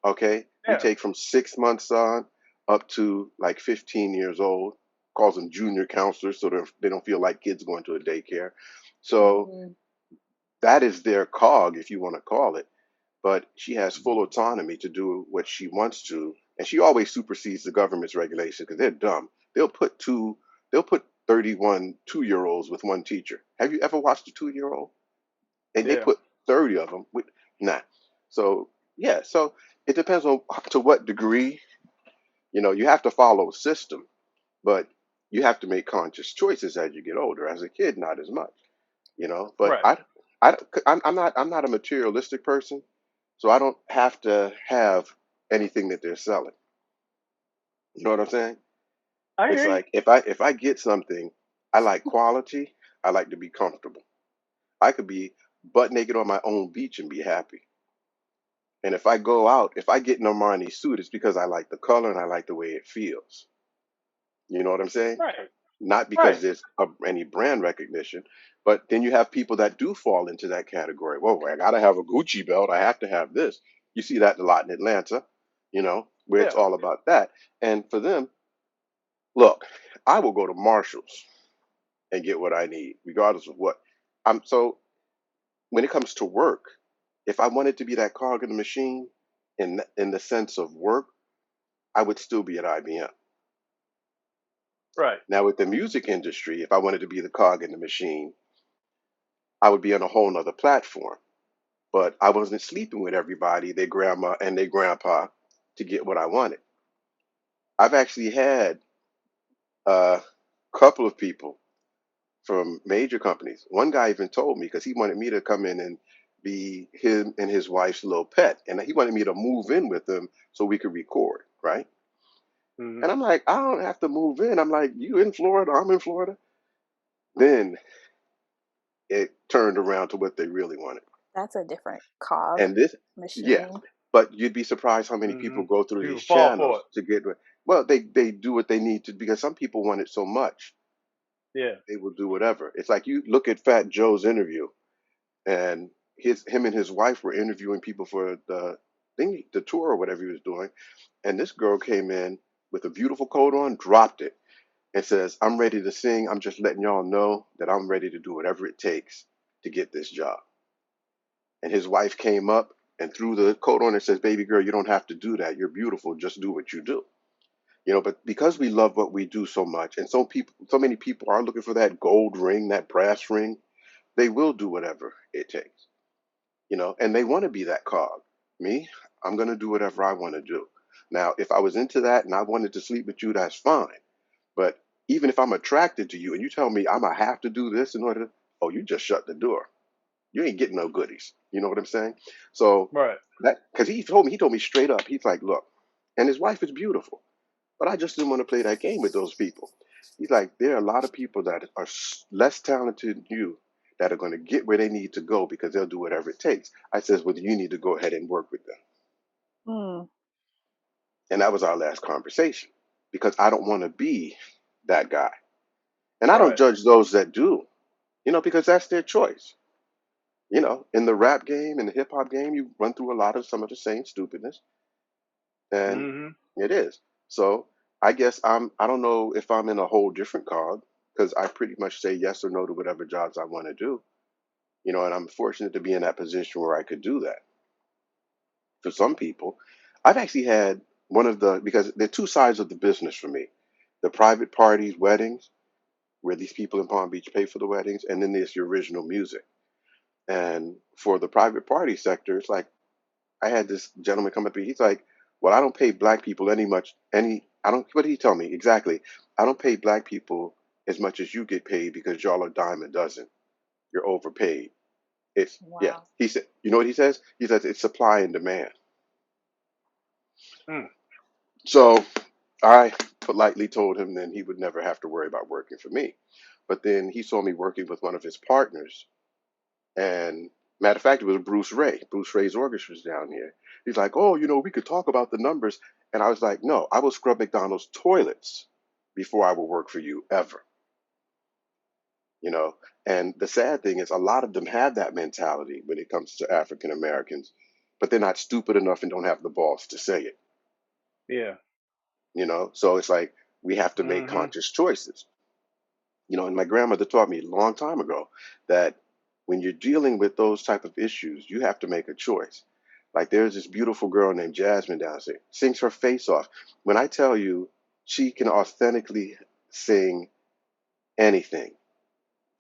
Okay. We Yeah. take from 6 months on up to like 15 years old, calls them junior counselors so they don't feel like kids going to a daycare. So Mm, that is their cog, if you want to call it. but she has full autonomy to do what she wants to, and she always supersedes the government's regulations because they're dumb. They'll put 31 2-year-olds with one teacher. Have you ever watched a 2-year-old? And they Yeah. put 30 of them with nah. So yeah, so it depends on to what degree. You have to follow a system, but you have to make conscious choices as you get older. As a kid, not as much. But Right. I'm not a materialistic person, so I don't have to have anything that they're selling. You know what I'm saying? I It's hear you. like if I get something, I like quality. I like to be comfortable. I could be butt naked on my own beach and be happy. And if I go out, if I get an Armani suit, it's because I like the color and I like the way it feels. You know what I'm saying? Right. Not because Right. there's any brand recognition, but then you have people that do fall into that category. Whoa, I gotta have a Gucci belt. I have to have this. You see that a lot in Atlanta, where it's Yeah. all about that. And for them, look, I will go to Marshalls and get what I need, regardless of what. So when it comes to work, if I wanted to be that cog in the machine in the sense of work, I would still be at IBM. Right. Now with the music industry, if I wanted to be the cog in the machine, I would be on a whole nother platform. But I wasn't sleeping with everybody, their grandma and their grandpa, to get what I wanted. I've actually had a couple of people from major companies. One guy even told me because he wanted me to come in and be him and his wife's little pet, and he wanted me to move in with him so we could record, right? Hmm. And I'm like, I don't have to move in. I'm like, you in Florida, I'm in Florida. Then it turned around to what they really wanted. That's a different cog And this, yeah, machine. but you'd be surprised how many Hmm. people go through these People fall for channels it. to get. Well, they do what they need to because some people want it so much Yeah. they will do whatever. It's like you look at Fat Joe's interview, and him and his wife were interviewing people for the tour or whatever he was doing, and this girl came in with a beautiful coat on, dropped it, and says, "I'm ready to sing. I'm just letting y'all know that I'm ready to do whatever it takes to get this job." And his wife came up and threw the coat on and says, "Baby girl, you don't have to do that. You're beautiful. Just do what you do." But because we love what we do so much, and so many people are looking for that gold ring, that brass ring, they will do whatever it takes. And they want to be that cog. Me, I'm going to do whatever I want to do. Now, if I was into that and I wanted to sleep with you, that's fine. But even if I'm attracted to you and you tell me I'm going to have to do this in order to, oh, you just shut the door. You ain't getting no goodies. You know what I'm saying? So Right. because he told me straight up, he's like, look, and his wife is beautiful, but I just didn't want to play that game with those people. He's like, there are a lot of people that are less talented than you that are going to get where they need to go because they'll do whatever it takes. I says, well, you need to go ahead and work with them. Hmm. And that was our last conversation because I don't want to be that guy. And I don't Right. judge those that do, because that's their choice. In the rap game, in the hip hop game, you run through a lot of some of the same stupidness, and Hmm. it is. So I guess I don't know if I'm in a whole different cog because I pretty much say yes or no to whatever jobs I want to do. And I'm fortunate to be in that position where I could do that. For some people, I've actually had because there are two sides of the business for me: the private parties, weddings, where these people in Palm Beach pay for the weddings, and then there's your original music. And for the private party sector, it's like I had this gentleman come up to me. He's like, "Well, I don't pay black people I don't. What did he tell me exactly? I don't pay black people as much as you get paid because y'all are dime a dozen. You're overpaid." Yeah. Wow. He said, you know what he says? He says it's supply and demand. Mm. So I politely told him then he would never have to worry about working for me. But then he saw me working with one of his partners. And matter of fact, it was Bruce Ray. Bruce Ray's orchestra was down here. He's like, oh, we could talk about the numbers. And I was like, no, I will scrub McDonald's toilets before I will work for you ever. You know, and the sad thing is a lot of them have that mentality when it comes to African Americans, but they're not stupid enough and don't have the balls to say it. Yeah. So it's like we have to make Hmm. conscious choices. And my grandmother taught me a long time ago that when you're dealing with those type of issues, you have to make a choice. Like there's this beautiful girl named Jasmine downstairs, sings her face off. When I tell you she can authentically sing anything,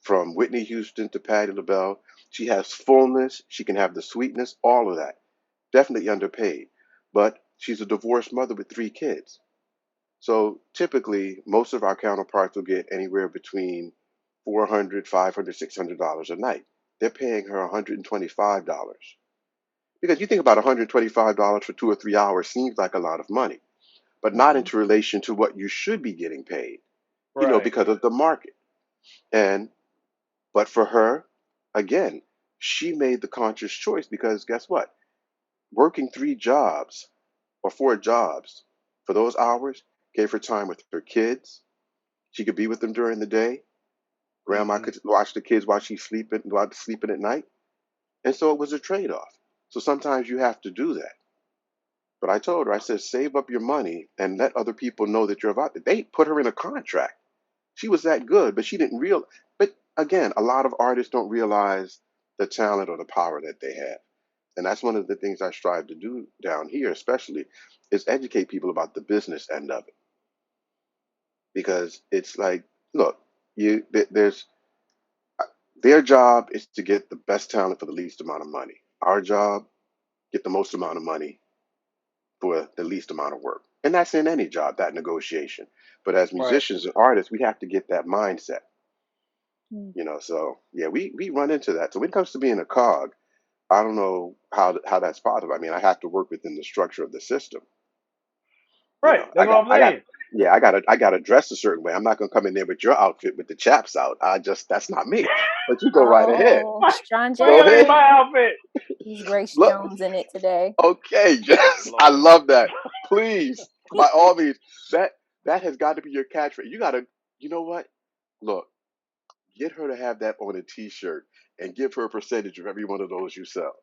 from Whitney Houston to Patti LaBelle, she has fullness, she can have the sweetness, all of that. Definitely underpaid. But she's a divorced mother with 3 kids. So typically, most of our counterparts will get anywhere between $400, $500, $600 a night. They're paying her $125. Because you think about $125 for 2 or 3 hours seems like a lot of money, but not Mhm. into relation to what you should be getting paid, Right. because of the market. And, but for her, again, she made the conscious choice because guess what? Working 3 jobs or 4 jobs for those hours gave her time with her kids. She could be with them during the day. Grandma Mm-hmm. could watch the kids while she's sleeping at night. And so it was a trade off. So sometimes you have to do that. But I told her, I said, save up your money and let other people know that you're about it. They put her in a contract. She was that good, but she didn't real. But again, a lot of artists don't realize the talent or the power that they have. And that's one of the things I strive to do down here, especially, is educate people about the business end of it. Because it's like, look, there's their job is to get the best talent for the least amount of money. Our job, get the most amount of money for the least amount of work. And that's in any job, that negotiation. But as Right. musicians and artists, we have to get that mindset, Mm. So yeah, we run into that. So when it comes to being a cog, I don't know how that's possible. I mean, I have to work within the structure of the system. Right. That's I what got I'm I got saying. yeah, I gotta dress a certain way. I'm not gonna come in there with your outfit with the chaps out. That's not me. But you go right ahead. Oh, Why? Strong Why you Go gotta be ahead. J. my outfit? He's Grace Look, Jones in it today. okay, Jess. I Lord. love that. Please, by all means, that that has got to be your catchphrase. You gotta, you know what? Look, get her to have that on a T-shirt and give her a percentage of every one of those you sell.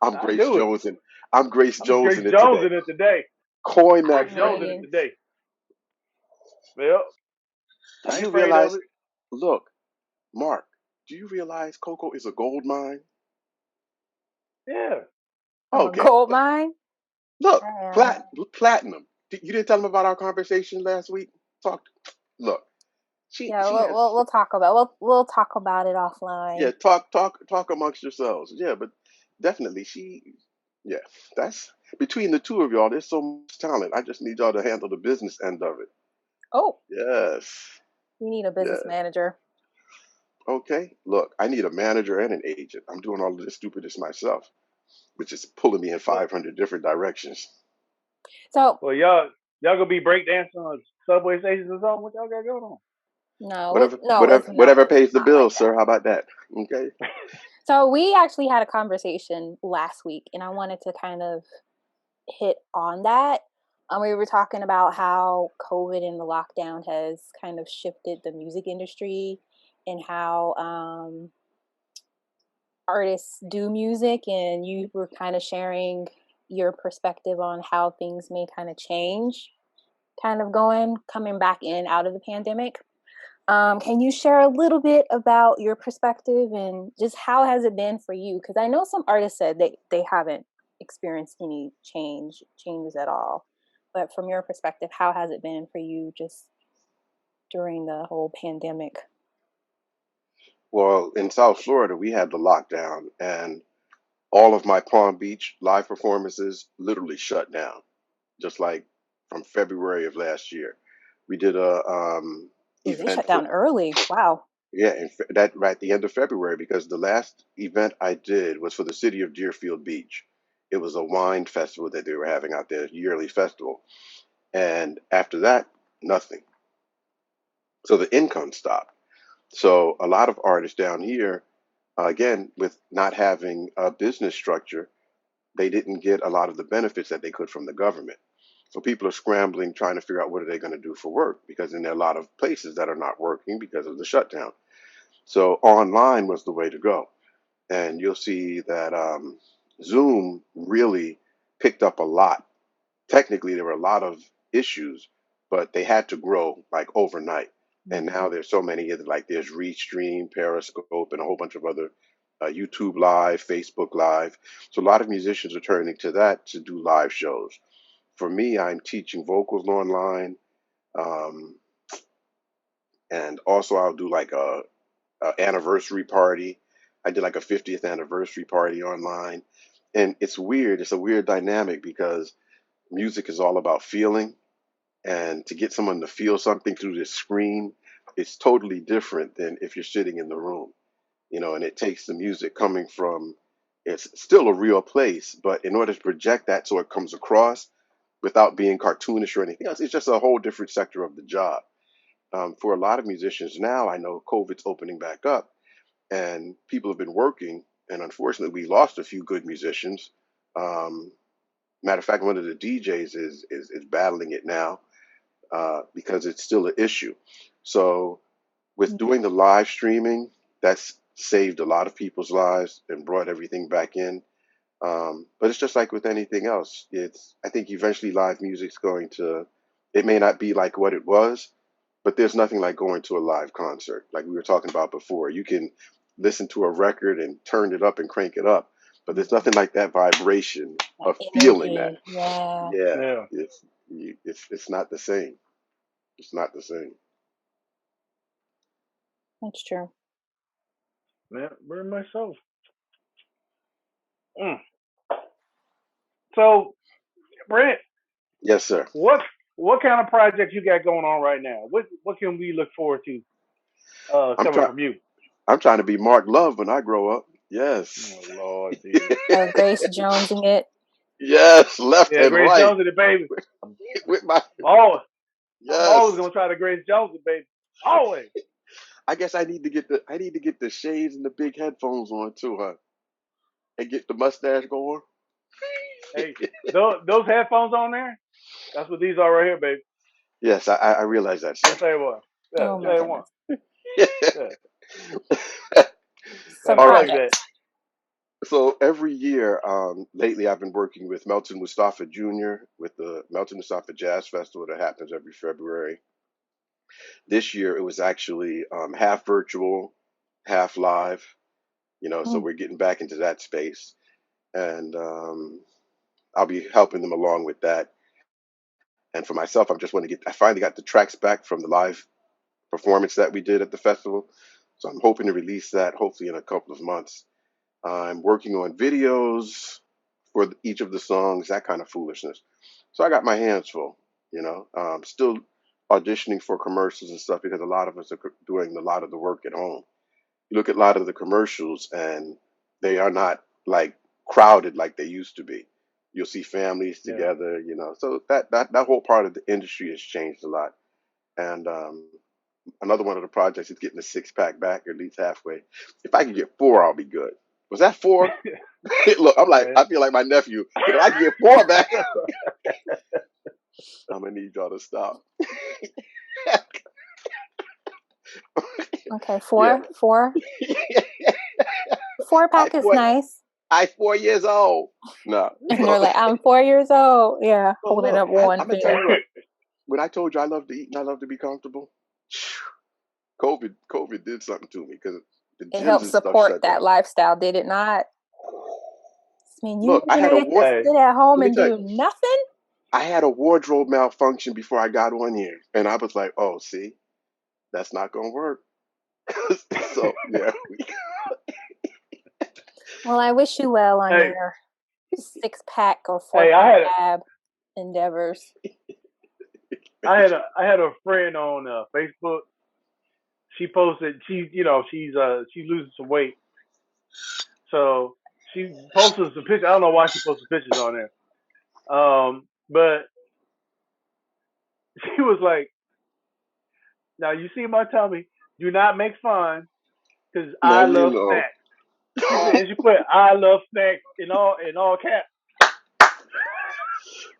I'm I Grace do it. Jones and I'm Grace I'm Jones Grace in it Jones today. in it today. Coin I that Grace Jones phrase. in it mean, today. Yep. Do I ain't you afraid of realize? it. Look, Mark. Do you realize Coco is a gold mine? Yeah. a Okay. gold mine. Look, Yeah. platinum. You didn't tell him about our conversation last week. Talk. Look, she Yeah, she we'll, has. we'll talk about we'll talk about it Yeah, offline. talk amongst yourselves. Yeah, but definitely yeah, that's between the two of y'all, there's so much talent. I just need y'all to handle the business end of it. Oh, Yes. we need a business Yeah. manager. Okay. Look, I need a manager and an agent. I'm doing all of this stupidness myself, which is pulling me in Well, 500 different directions. So well, y'all gonna be breakdancing on subway stations or something? What y'all got going on? Whatever, no, whatever, it's not. whatever It's pays the not like bills, that. sir. How about that? Okay. So we actually had a conversation last week, and I wanted to kind of hit on that. We were talking about how COVID and the lockdown has kind of shifted the music industry and how artists do music, and you were kind of sharing your perspective on how things may kind of change, kind of coming back in out of the pandemic. Can you share a little bit about your perspective and just how has it been for you? Because I know some artists said they haven't experienced any changes at all. But from your perspective, how has it been for you just during the whole pandemic? Well, in South Florida, we had the lockdown, and all of my Palm Beach live performances literally shut down, just like from February of last year. We did a Ooh, they event shut for down early. Wow. yeah, that right at the end of February because the last event I did was for the city of Deerfield Beach. It was a wine festival that they were having out there, a yearly festival, and after that, nothing. So the income stopped. So a lot of artists down here, again, with not having a business structure, they didn't get a lot of the benefits that they could from the government. So people are scrambling, trying to figure out what are they going to do for work because then there are a lot of places that are not working because of the shutdown. So online was the way to go, and you'll see that Zoom really picked up a lot. Technically, there were a lot of issues, but they had to grow like overnight. And now Mhm. there's so many like there's Restream, Periscope, and a whole bunch of other YouTube Live, Facebook Live. So a lot of musicians are turning to that to do live shows. For me, I'm teaching vocals online, um, and also I'll do like a anniversary party. I did like a 50th anniversary party online, and it's weird. It's a weird dynamic because music is all about feeling, and to get someone to feel something through this screen, it's totally different than if you're sitting in the room, and it takes the music coming from, it's still a real place, but in order to project that so it comes across without being cartoonish or anything else, it's just a whole different sector of the job. For a lot of musicians now, I know COVID's opening back up and people have been working, and unfortunately, we lost a few good musicians. Um, Matter of fact, one of the DJs is battling it now because it's still an issue. So with doing the live streaming, that's saved a lot of people's lives and brought everything back in. But it's just like with anything else. I think eventually live music's going to, it may not be like what it was, but there's nothing like going to a live concert. Like we were talking about before, you can listen to a record and turn it up and crank it up, but there's nothing like that vibration of feeling that. Yeah. Yeah, Yeah. it's not the same. It's not the same. That's true. Yeah, very much so. Mm. So, Brent, Yes, sir. what kind of projects you got going on right now? What can we look forward to I'm coming trying. from you? I'm trying to be Mark Love when I grow up. Yes. Oh Lord, Jesus. Grace Jonesing it. Yes, left Yeah, and Grace right Jones and the baby. with my I'm always yes. gonna try to Grace Jones and baby. Always. I guess I need to get the shades and the big headphones on too, huh? And get the mustache going. Hey, those headphones on there. That's what these are right here, baby. Yes, I realize that, sir. Yes, they were. Yeah, Oh my they were. goodness. Yeah, Some gotta All tell right. you that. projects. So every year, lately, I've been working with Melton Mustafa Jr. with the Melton Mustafa Jazz Festival that happens every February. This year, it was actually half virtual, half live. So Mm. we're getting back into that space, and I'll be helping them along with that. And for myself, I finally got the tracks back from the live performance that we did at the festival. So I'm hoping to release that hopefully in a couple of months. I'm working on videos for each of the songs, that kind of foolishness. So I got my hands full, still auditioning for commercials and stuff because a lot of us are doing a lot of the work at home. You look at a lot of the commercials and they are not like crowded like they used to be. You'll see families Yeah. together, so that whole part of the industry has changed a lot. And another one of the projects is getting the six pack back, or at least halfway. If I can get four, I'll be good. Was that four? Look, I feel like my nephew. If I can get four back, I'm gonna need y'all to stop. Okay, Yeah. four pack is nice. I 4 years old. No. And they're like, I'm 4 years old. Yeah, Well, holding look, up I'm one gonna tell finger. you what. When I told you I love to eat and I love to be comfortable, COVID did something to me because the It gyms helped and stuff support shut that down. lifestyle, did it not? I mean, you Look, I had a literally get to ward. Hey, sit at home Let me and tell you, do nothing. I had a wardrobe malfunction before I got on here, and I was like, "Oh, see, that's not gonna work." So yeah, Well, I wish you well on hey, your 6-pack or hey! 4-pack ab endeavors. I had a friend on Facebook. She posted she's losing some weight, so she posted some pictures. I don't know why she posted pictures on there. But she was like, "Now you see my tummy. Do not make fun, because now I you love know. snacks." She said, and she put "I love snacks" in all caps.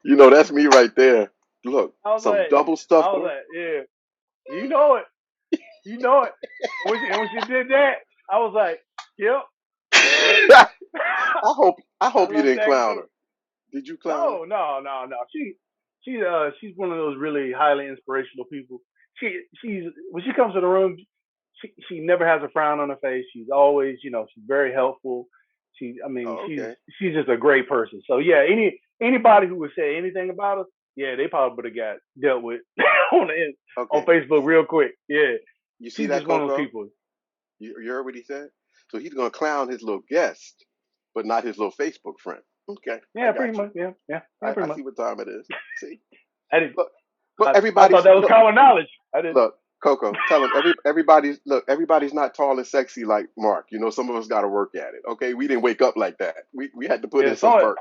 That's me right there. Look, some double I stuffed. was like, yeah, you know it, you know it. And when she did that, I was like, yep, yep. I hope I you love didn't snacks clown too. her. Did you clown her? No. She's one of those really highly inspirational people. She's when she comes to the room, she never has a frown on her face. She's always, she's very helpful. Oh, okay. She's just a great person. So yeah, anybody who would say anything about her, yeah, they probably would have got dealt with on Facebook real quick. Yeah, You see she's that, just one of those Coco? people. You heard what he said? So he's gonna clown his little guest, but not his little Facebook friend. Okay, I Yeah, pretty got you. much. Yeah, pretty I much. see what time it is. See, I didn't. look, I thought everybody's that was common knowledge. I didn't. look, Coco. Tell him everybody's not tall and sexy like Mark. You know, some of us got to work at it. Okay, we didn't wake up like that. We had to put Yeah, in some work.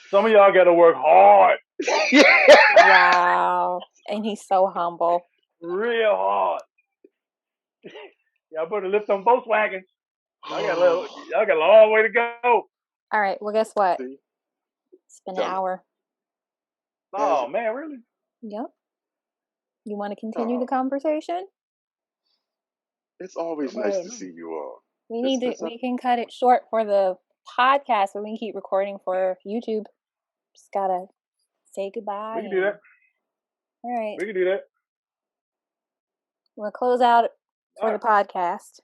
some of y'all got to work hard. Wow, and he's so humble. Real hard. Y'all better lift them Volkswagens. Y'all got a long way to go. All right. Well, guess what? See? It's been an hour. Oh man, really? Yep. You want to continue the conversation? It's always nice to see you all. We can cut it short for the podcast, but we can keep recording for YouTube. Just gotta say goodbye. We can do that. All right. We can do that. We'll close out for the podcast.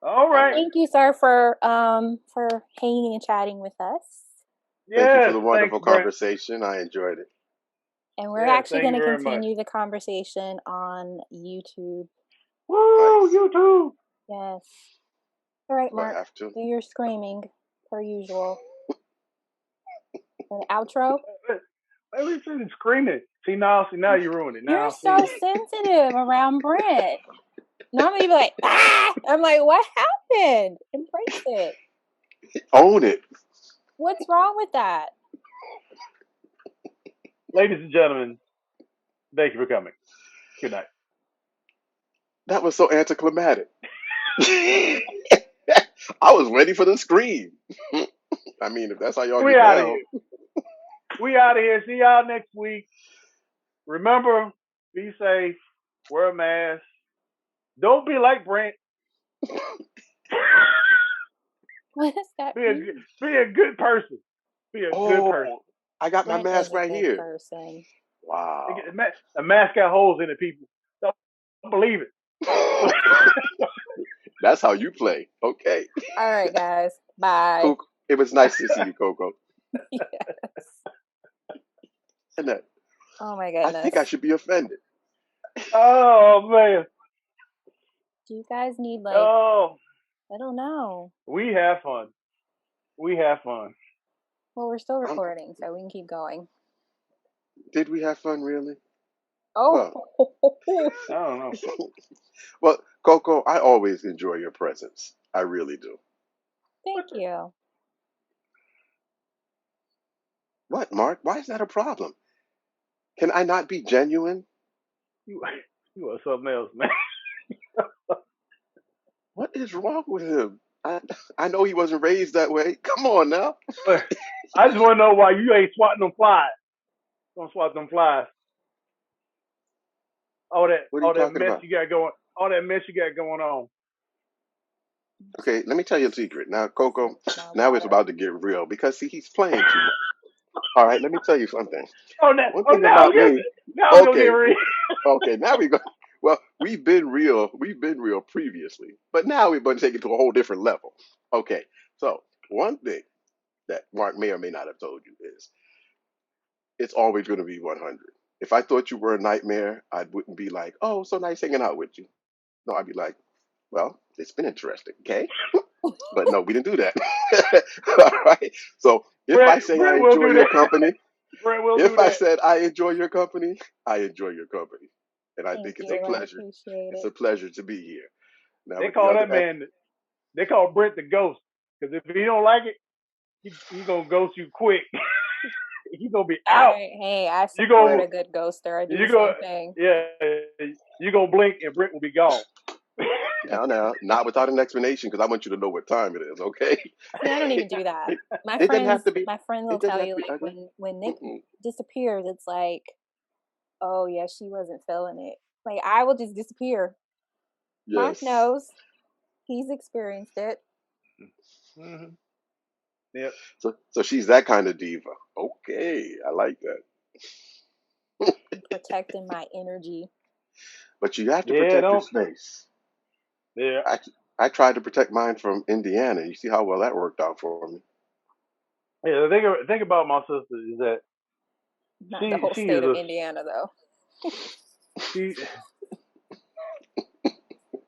All right. Thank you, sir, for hanging and chatting with us. Thank you for the wonderful conversation. I enjoyed it. And we're actually going to continue the conversation on YouTube. Woo, nice. YouTube. Yes. All right, Mark. I have to. Do your screaming per usual. An outro. Let me see the screaming. See now you ruined it. Now you're so sensitive around Brent. Normally you'd be like, ah! I'm like, what happened? Embrace it. Own it. What's wrong with that? Ladies and gentlemen, thank you for coming. Good night. That was so anticlimactic. I was ready for the scream. I mean, if that's how y'all get down. We out of here. See y'all next week. Remember, be safe. Wear a mask. Don't be like Brent. What does that mean? Be a good person. Be a good person. I got my mask right here. Person. Wow. The mask got holes in it, people. Don't believe it. That's how you play. Okay. All right, guys. Bye. Cool. It was nice to see you, Coco. Yes. Oh my goodness. I think I should be offended. Oh man. Do you guys need I don't know. We have fun. Well, we're still recording, so we can keep going. Did we have fun, really? Oh. Well, I don't know. Well, Coco, I always enjoy your presence. I really do. Thank you. What, Mark? Why is that a problem? Can I not be genuine? You are something else, man. What is wrong with him? I know he wasn't raised that way. Come on now. I just want to know why you ain't swatting them flies. Don't swat them flies. All that mess you got going on. Okay, let me tell you a secret. Now, Coco, now it's about to get real because see, he's playing too much. All right, let me tell you something. Now we go. Well, we've been real previously, but now we're going to take it to a whole different level. Okay, so one thing that Mark may or may not have told you is it's always going to be 100. If I thought you were a nightmare, I wouldn't be like, oh, so nice hanging out with you. No, I'd be like, well, it's been interesting, okay? But no, we didn't do that. All right. So if I say I enjoy your company, if I said I enjoy your company, I enjoy your company. And I think it's a pleasure. It's a pleasure to be here. Now, they call that man, they call Brent the ghost. Because if he don't like it, he's going to ghost you quick. He's going to be out. Hey, I support a good ghoster. I do the same thing. Yeah, you're going to blink and Brent will be gone. Now, not without an explanation, because I want you to know what time it is, okay? See, I don't even do that. My friends will tell you, like, when Nick disappears, it's like, oh, yeah, she wasn't feeling it. Like, I will just disappear. Yes. Mark knows. He's experienced it. Mm-hmm. Yep. So she's that kind of diva. Okay, I like that. Protecting my energy. But you have to protect your space. Yeah. I tried to protect mine from Indiana. You see how well that worked out for me. Yeah. The thing about my sister is that not the whole she state is of Indiana, though. she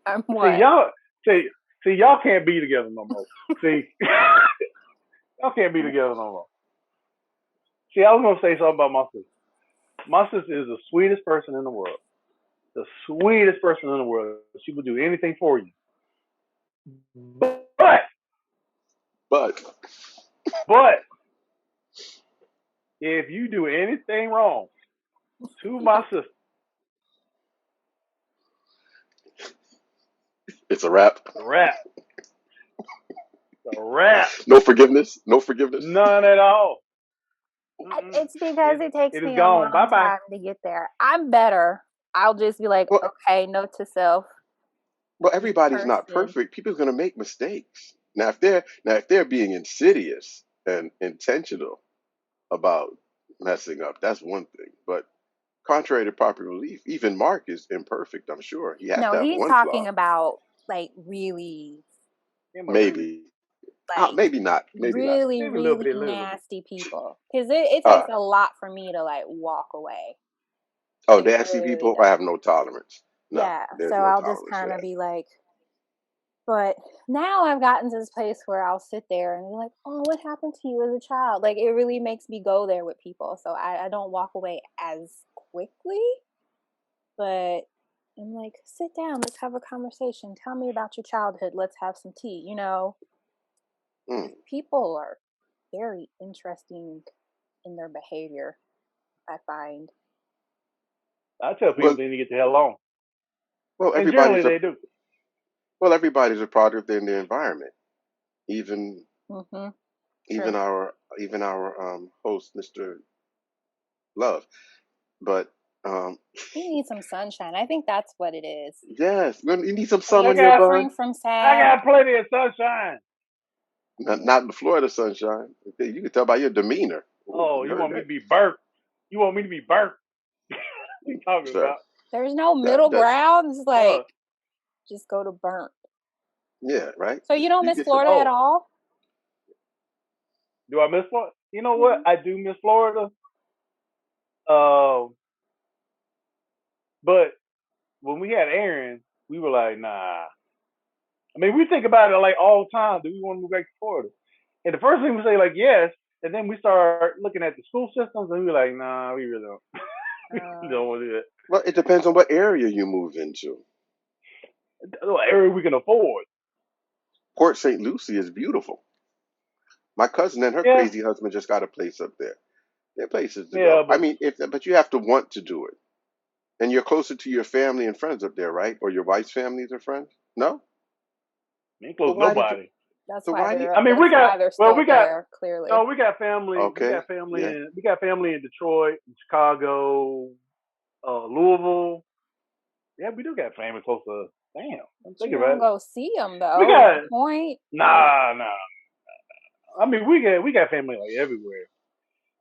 I'm see what? y'all can't be together no more. See, y'all can't be together no more. See, I was gonna say something about my sister. My sister is the sweetest person in the world. The sweetest person in the world. She would do anything for you. But But if you do anything wrong to my sister, it's a wrap. a wrap. A wrap. No forgiveness. No forgiveness. None at all. It's because it takes it is me a gone. long Bye bye. time to get there. I'm better. I'll just be like, Well, okay, note to self. everybody's not Person. perfect. People's gonna make mistakes. Now, if they're being insidious and intentional about messing up, that's one thing. But contrary to popular belief, even Mark is imperfect. I'm sure he has No, to have he's one flaw. talking about like really, Maybe, like maybe not. Maybe not. really, Maybe a little really bit. nasty people. Because it takes a lot for me to like walk away. Oh, It nasty really, people. really I does. have no tolerance. No, Yeah, there's so no I'll just tolerance for kind of that. be like, but now I've gotten to this place where I'll sit there and be like, oh, what happened to you as a child? Like, it really makes me go there with people. So I don't walk away as quickly, but I'm like, sit down, let's have a conversation. Tell me about your childhood. Let's have some tea. People are very interesting in their behavior, I find. I tell people they need to get the hell on. Well, And generally they do. everybody's a product in their environment. Even even our host, Mr. Love. But he needs some sunshine. I think that's what it is. yes, you need some sun I on your Suffering bun. from sad. I got plenty of sunshine. Not in the Florida sunshine. You can tell by your demeanor. Oh, you want me to be burnt? You want me to be burnt? What you talking Sir, about? There's no middle ground. It's like just go to burnt. Yeah, right. So you don't miss get some. Florida at all? Do I miss Florida? You know what? I do miss Florida. But when we had Aaron, we were like, nah. I mean, we think about it like all the time. Do we want to move back to Florida? And the first thing we say like yes, and then we start looking at the school systems, and we were like, nah, we really don't. We don't want to do that. Well, it depends on what area you move into. What area we can afford. Port St. Lucie is beautiful. My cousin and her Yeah. crazy husband just got a place up there. There are places to Yeah, go. I mean, but you have to want to do it, and you're closer to your family and friends up there, right? Or your wife's families or friends? No. ain't close So to why did you? nobody. That's So why why did? they're. I mean, That's why they're still there. Clearly, no, we got family. Okay. We got family in Detroit, Chicago, Louisville. Yeah, we do got family close to. Damn, I'm thinking about it. go see them though. We got the point. Nah. I mean, we got family like everywhere.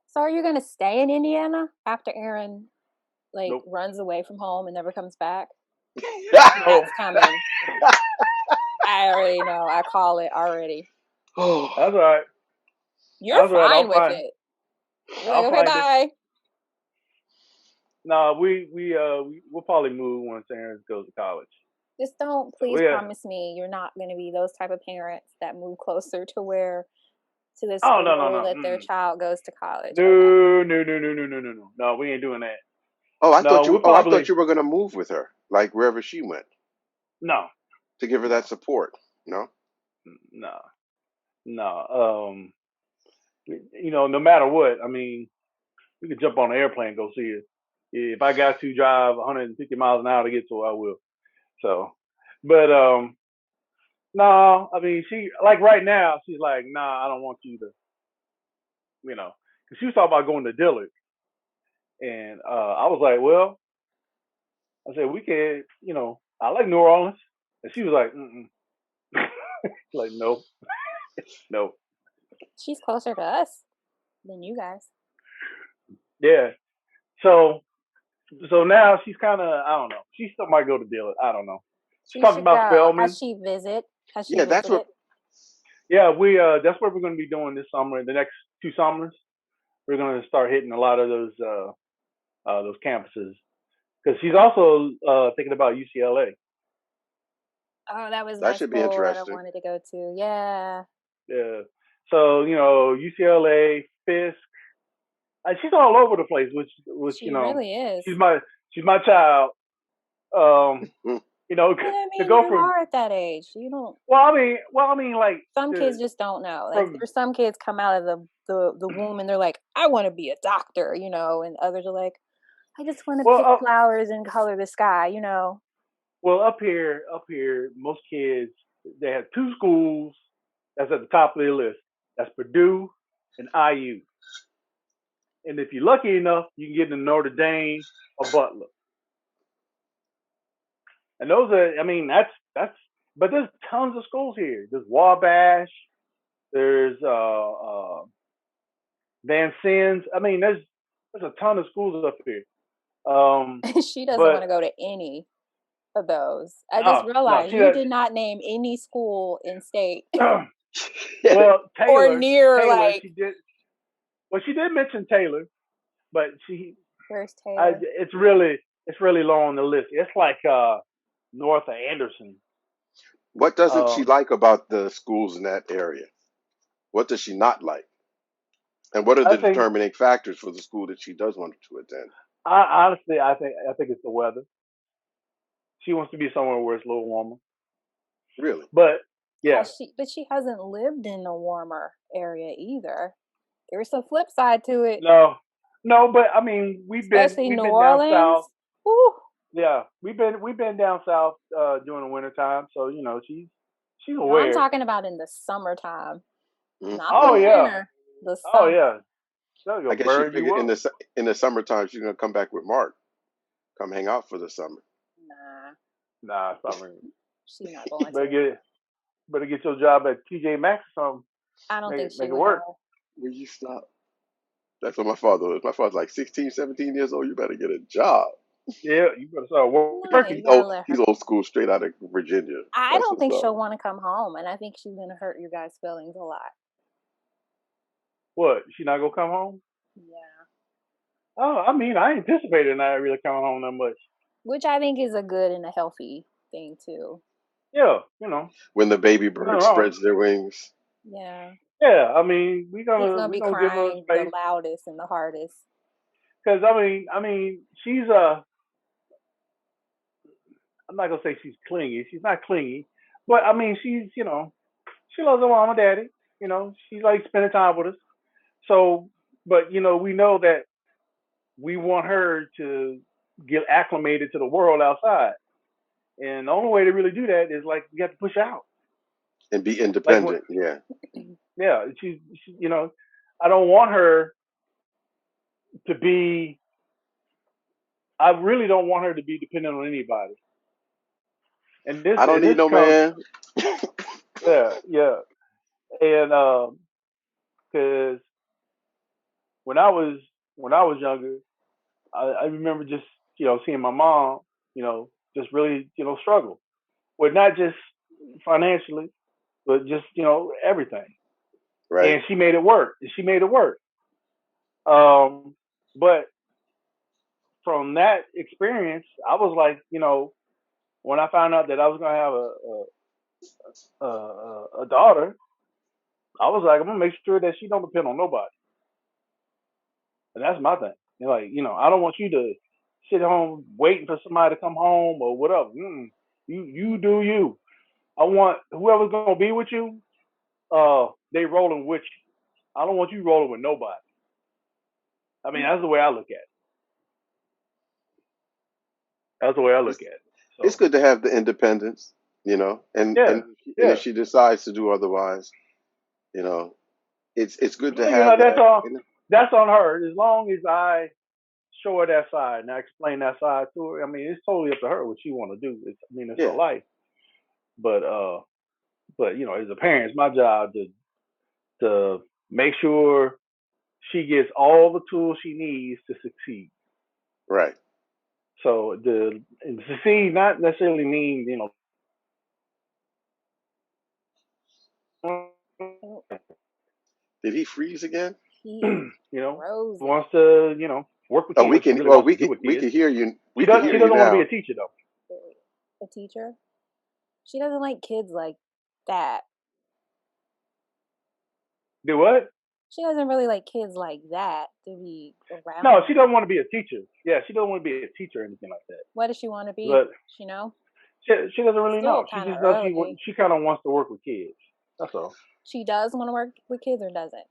So are you gonna stay in Indiana after Aaron Nope. runs away from home and never comes back? No. That's coming. I already know. I call it already. Oh, that's all right. You're fine with it. You're like, okay, bye. No, we'll probably move once Aaron goes to college. Just don't please promise me you're not going to be those type of parents that move closer to the school that their child goes to college. No. No, we ain't doing that. I thought you were gonna move with her, like wherever she went. No. To give her that support. No. No. No matter what, I mean, we could jump on an airplane and go see it. If I got to drive 150 miles an hour to get to it, I will. So, but no, I mean, she like right now, she's like, nah, I don't want you to, because she was talking about going to Dillard, and I was like, well, I said we can, I like New Orleans, and she was like, like no. She's closer to us than you guys. Yeah. So now she's kind of, I don't know. She still might go to Dillard. I don't know. She talking should about go. Has Spelman. she visited? Yeah, that's what. Yeah, that's what we're going to be doing this summer. The next 2 summers, we're going to start hitting a lot of those campuses because she's also thinking about UCLA. Oh, that was That my should be school that I interesting. wanted to go to. Yeah. Yeah. So UCLA, Fisk. She's all over the place, which She really is. she's my child. I To mean, go you from. are at that age. You don't. Well, I mean, like some kids just don't know. Like from, there's some kids come out of the womb and they're like, I want to be a doctor, and others are like, I just want to pick flowers and color the sky, Well, up here, most kids they have 2 schools that's at the top of their list. That's Purdue and IU. And if you're lucky enough, you can get into Notre Dame or Butler. And those are, I mean, that's. But there's tons of schools here. There's Wabash. There's Van Sins. I mean, there's a ton of schools up here. She doesn't want to go to any of those. I just realized you did not name any school in state. Well, Taylor, or near Taylor, like. she did. Well, she did mention Taylor, but Where's Taylor? It's really low on the list. It's like north of Anderson. What doesn't she like about the schools in that area? What does she not like? And what are the determining factors for the school that she does want to attend? Honestly, I think it's the weather. She wants to be somewhere where it's a little warmer. Really? But yeah. But she hasn't lived in a warmer area either. There's a flip side to it. No, but I mean, we've been Orleans. down south. Woo. Yeah, we've been down south during the wintertime, so she's aware. I'm talking about in the summertime. Mm-hmm. Not the winter. The summer. Oh yeah. I guess she figured in the summertime she's gonna come back with Mark. Come hang out for the summer. Nah, summer. She's not going better get your job at TJ Maxx or something. I don't think she make it will. work. Will you stop? That's what my father was. My father's like 16, 17 years old. You better get a job. Yeah, you better start working. He's old school, straight out of Virginia. I don't think she'll want to come home, and I think she's gonna hurt you guys' feelings a lot. What? She not gonna come home? Yeah. Oh, I mean, I anticipated not really coming home that much. Which I think is a good and a healthy thing too. Yeah, when the baby bird spreads their wings. Yeah. Yeah, I mean, he's gonna be crying the loudest and the hardest. Because I mean, she's I'm not gonna say she's clingy. She's not clingy, but I mean, she's she loves her mom and daddy. She likes spending time with us. So, but we know that we want her to get acclimated to the world outside, and the only way to really do that is like you have to push out and be independent. Yeah. Yeah, she's I don't want her to be. I really don't want her to be dependent on anybody. And this, I don't need no man. Yeah, and because when I was younger, I remember just seeing my mom, just really struggle with not just financially, but just everything. Right. And she made it work. But from that experience, I was like, when I found out that I was gonna have a daughter, I was like, I'm gonna make sure that she don't depend on nobody. And that's my thing. I don't want you to sit home waiting for somebody to come home or whatever. You do you. I want whoever's gonna be with you, they rolling with you. I don't want you rolling with nobody. I mean, that's the way I look at it. So, it's good to have the independence, and if she decides to do otherwise, it's good to have that. That's on her. As long as I show her that side and I explain that side to her, I mean, it's totally up to her what she want to do. It's her life. But as a parent, it's my job to make sure she gets all the tools she needs to succeed. Right. So to succeed not necessarily mean Did he freeze again? He frozen. Wants to, work with Oh, kids. we What she can. really Oh, wants to do with we kids. can hear you. She We can does. hear She you doesn't want to be now. a teacher though. A teacher? She doesn't like kids like that. Do what? She doesn't really like kids like that to be around. No, she doesn't want to be a teacher. Yeah, she doesn't want to be a teacher or anything like that. What does she want to be? But She know? she doesn't really know. She just knows early. she kind of wants to work with kids. That's all. She does want to work with kids or doesn't?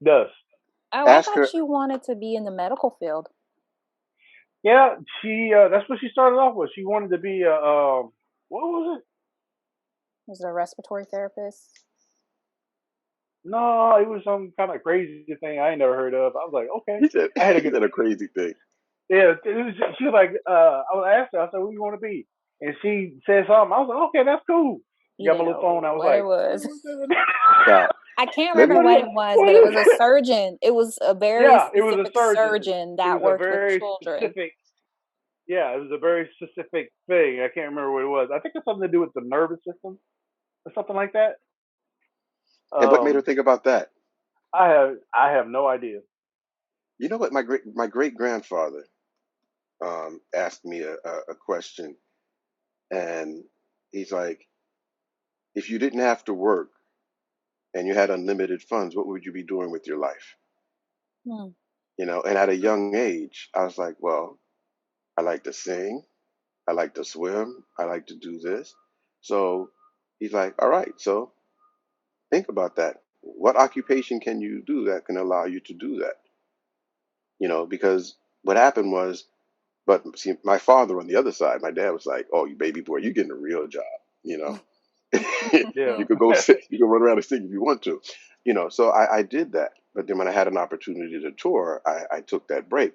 Does. Oh, I thought she wanted to be in the medical field. Yeah, she. That's what she started off with. She wanted to be a. What was it? Was it a respiratory therapist? No, it was some kind of crazy thing I ain't never heard of. I was like, okay. He said, I had to he get said a crazy thing. Yeah, she was like, I was asked her, I said, what do you want to be? And she said something. I was like, okay, that's cool. You got my little phone. I was like, it was. Now, I can't remember what it was, but it was a surgeon. It was a very specific surgeon that worked with children. Yeah, it was a very specific thing. I can't remember what it was. I think it's something to do with the nervous system or something like that. And what made her think about that? I have no idea. You know what? My great grandfather asked me a question, and he's like, if you didn't have to work and you had unlimited funds, what would you be doing with your life? And at a young age, I was like, well, I like to sing, I like to swim, I like to do this. So he's like, all right, so think about that. What occupation can you do that can allow you to do that? Because what happened was, but see, my father on the other side, my dad was like, oh, you baby boy, you're getting a real job, Yeah. You could go sit, you could run around and sing if you want to, so I did that. But then when I had an opportunity to tour, I took that break.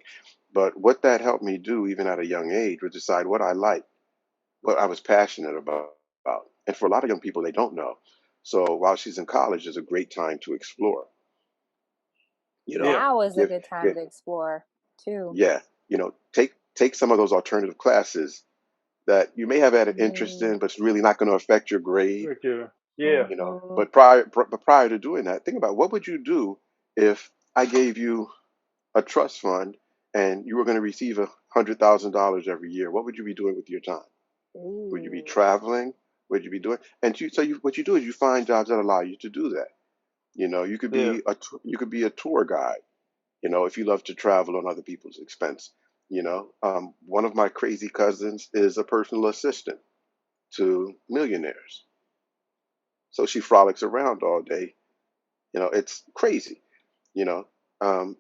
But what that helped me do, even at a young age, was decide what I liked, what I was passionate about. And for a lot of young people, they don't know. So while she's in college, is a great time to explore. Now is a good time to explore too. Yeah, take some of those alternative classes that you may have had an interest in, but it's really not going to affect your grade. Yeah. But prior to doing that, think about what would you do if I gave you a trust fund and you were going to receive $100,000 every year. What would you be doing with your time? Would you be traveling? Would you be doing? What you do is you find jobs that allow you to do that. You could be a tour guide. If you love to travel on other people's expense. One of my crazy cousins is a personal assistant to millionaires. So she frolics around all day. It's crazy. You know, um,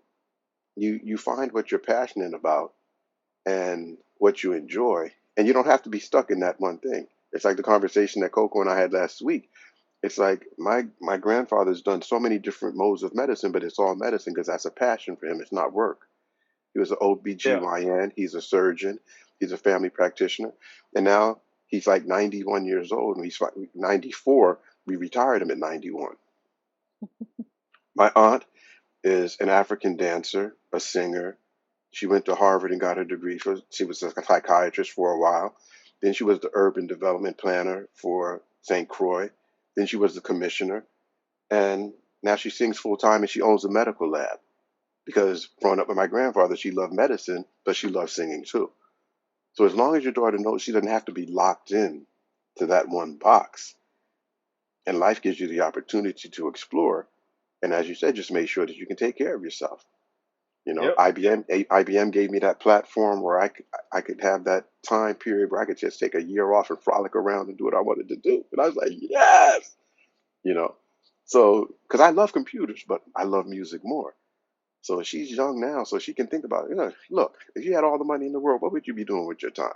you find what you're passionate about and what you enjoy, and you don't have to be stuck in that one thing. It's like the conversation that Coco and I had last week. It's like my grandfather's done so many different modes of medicine, but it's all medicine because that's a passion for him. It's not work. He was an OBGYN. He's a surgeon. He's a family practitioner. And now he's like 91 years old, and he's 94. We retired him at 91. My aunt is an African dancer, a singer. She went to Harvard and got her degree. She was a psychiatrist for a while. Then she was the urban development planner for St. Croix. Then she was the commissioner. And now she sings full time and she owns a medical lab. Because growing up with my grandfather, she loved medicine, but she loved singing too. So as long as your daughter knows she doesn't have to be locked in to that one box, and life gives you the opportunity to explore. And as you said, just make sure that you can take care of yourself. IBM gave me that platform where I could have that time period where I could just take a year off and frolic around and do what I wanted to do. And I was like, yes, So, because I love computers, but I love music more. So she's young now, so she can think about it. Look, if you had all the money in the world, what would you be doing with your time?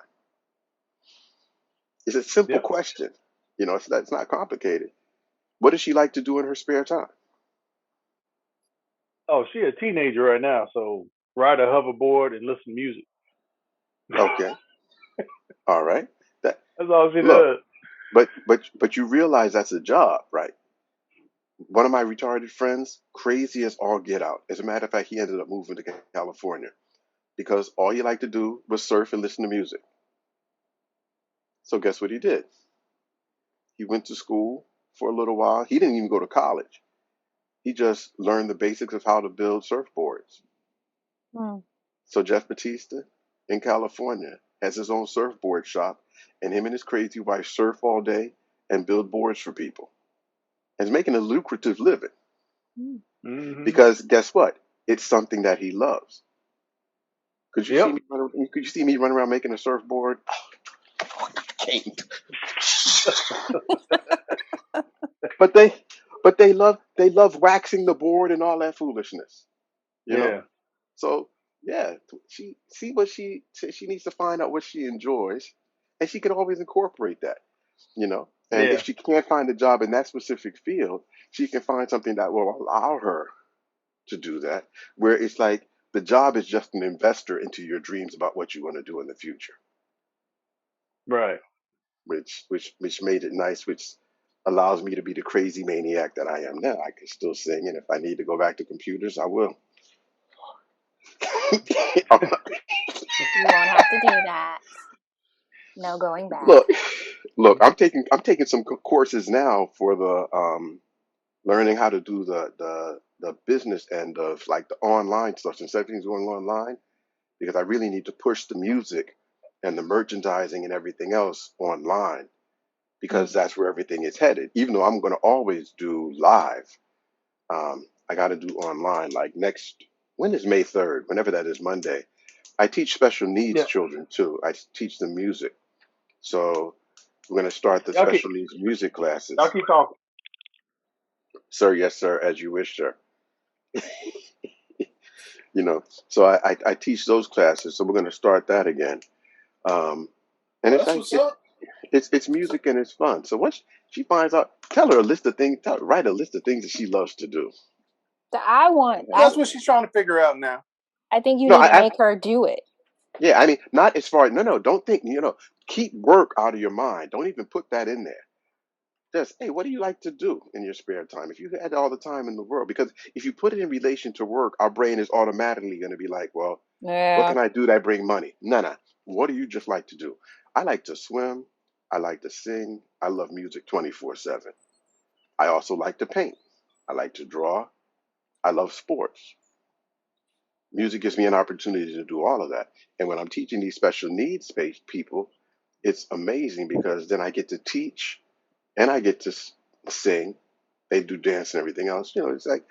It's a simple question. It's not complicated. What does she like to do in her spare time? Oh, she a teenager right now, so ride a hoverboard and listen to music. Okay. All right. That's all she does. But you realize that's a job, right? One of my retarded friends, crazy as all get out. As a matter of fact, he ended up moving to California because all he liked to do was surf and listen to music. So guess what he did? He went to school for a little while. He didn't even go to college. he just learned the basics of how to build surfboards. Hmm. So Jeff Batista in California has his own surfboard shop, and him and his crazy wife surf all day and build boards for people, and is making a lucrative living. Mm-hmm. Because guess what? It's something that he loves. Could you see me running around making a surfboard? Oh, I can't. but they love waxing the board and all that foolishness. You know? Yeah. So yeah, she needs to find out what she enjoys, and she can always incorporate that. And Yeah. if she can't find a job in that specific field, she can find something that will allow her to do that, where it's like the job is just an investor into your dreams about what you want to do in the future. Right. Which made it nice, which allows me to be the crazy maniac that I am now. I can still sing, and if I need to go back to computers, I will. You won't have to do that. No going back. Look, I'm taking some courses now for the learning how to do the business end of like the online stuff, since everything's going online, because I really need to push the music and the merchandising and everything else online, because that's where everything is headed. Even though I'm going to always do live, I got to do online. Like when is May 3rd? Whenever that is, Monday. I teach special needs Yeah. children too. I teach them music. So we're going to start the Y'all keep, special needs music classes. y'all keep talking. Sir, yes, sir, as you wish, sir. So I teach those classes. So we're going to start that again. And it's like it's music and it's fun. So once she finds out, write a list of things that she loves to do. That's what she's trying to figure out now. I think you No, need to make her do it. Yeah, I mean, not as far. No, don't think. Keep work out of your mind. Don't even put that in there. Just, hey, what do you like to do in your spare time? If you had all the time in the world, because if you put it in relation to work, our brain is automatically going to be like, well, what can I do that bring money? No. What do you just like to do? I like to swim. I like to sing. I love music 24/7. I also like to paint. I like to draw. I love sports. Music gives me an opportunity to do all of that. And when I'm teaching these special needs people, it's amazing because then I get to teach and I get to sing. They do dance and everything else. It's like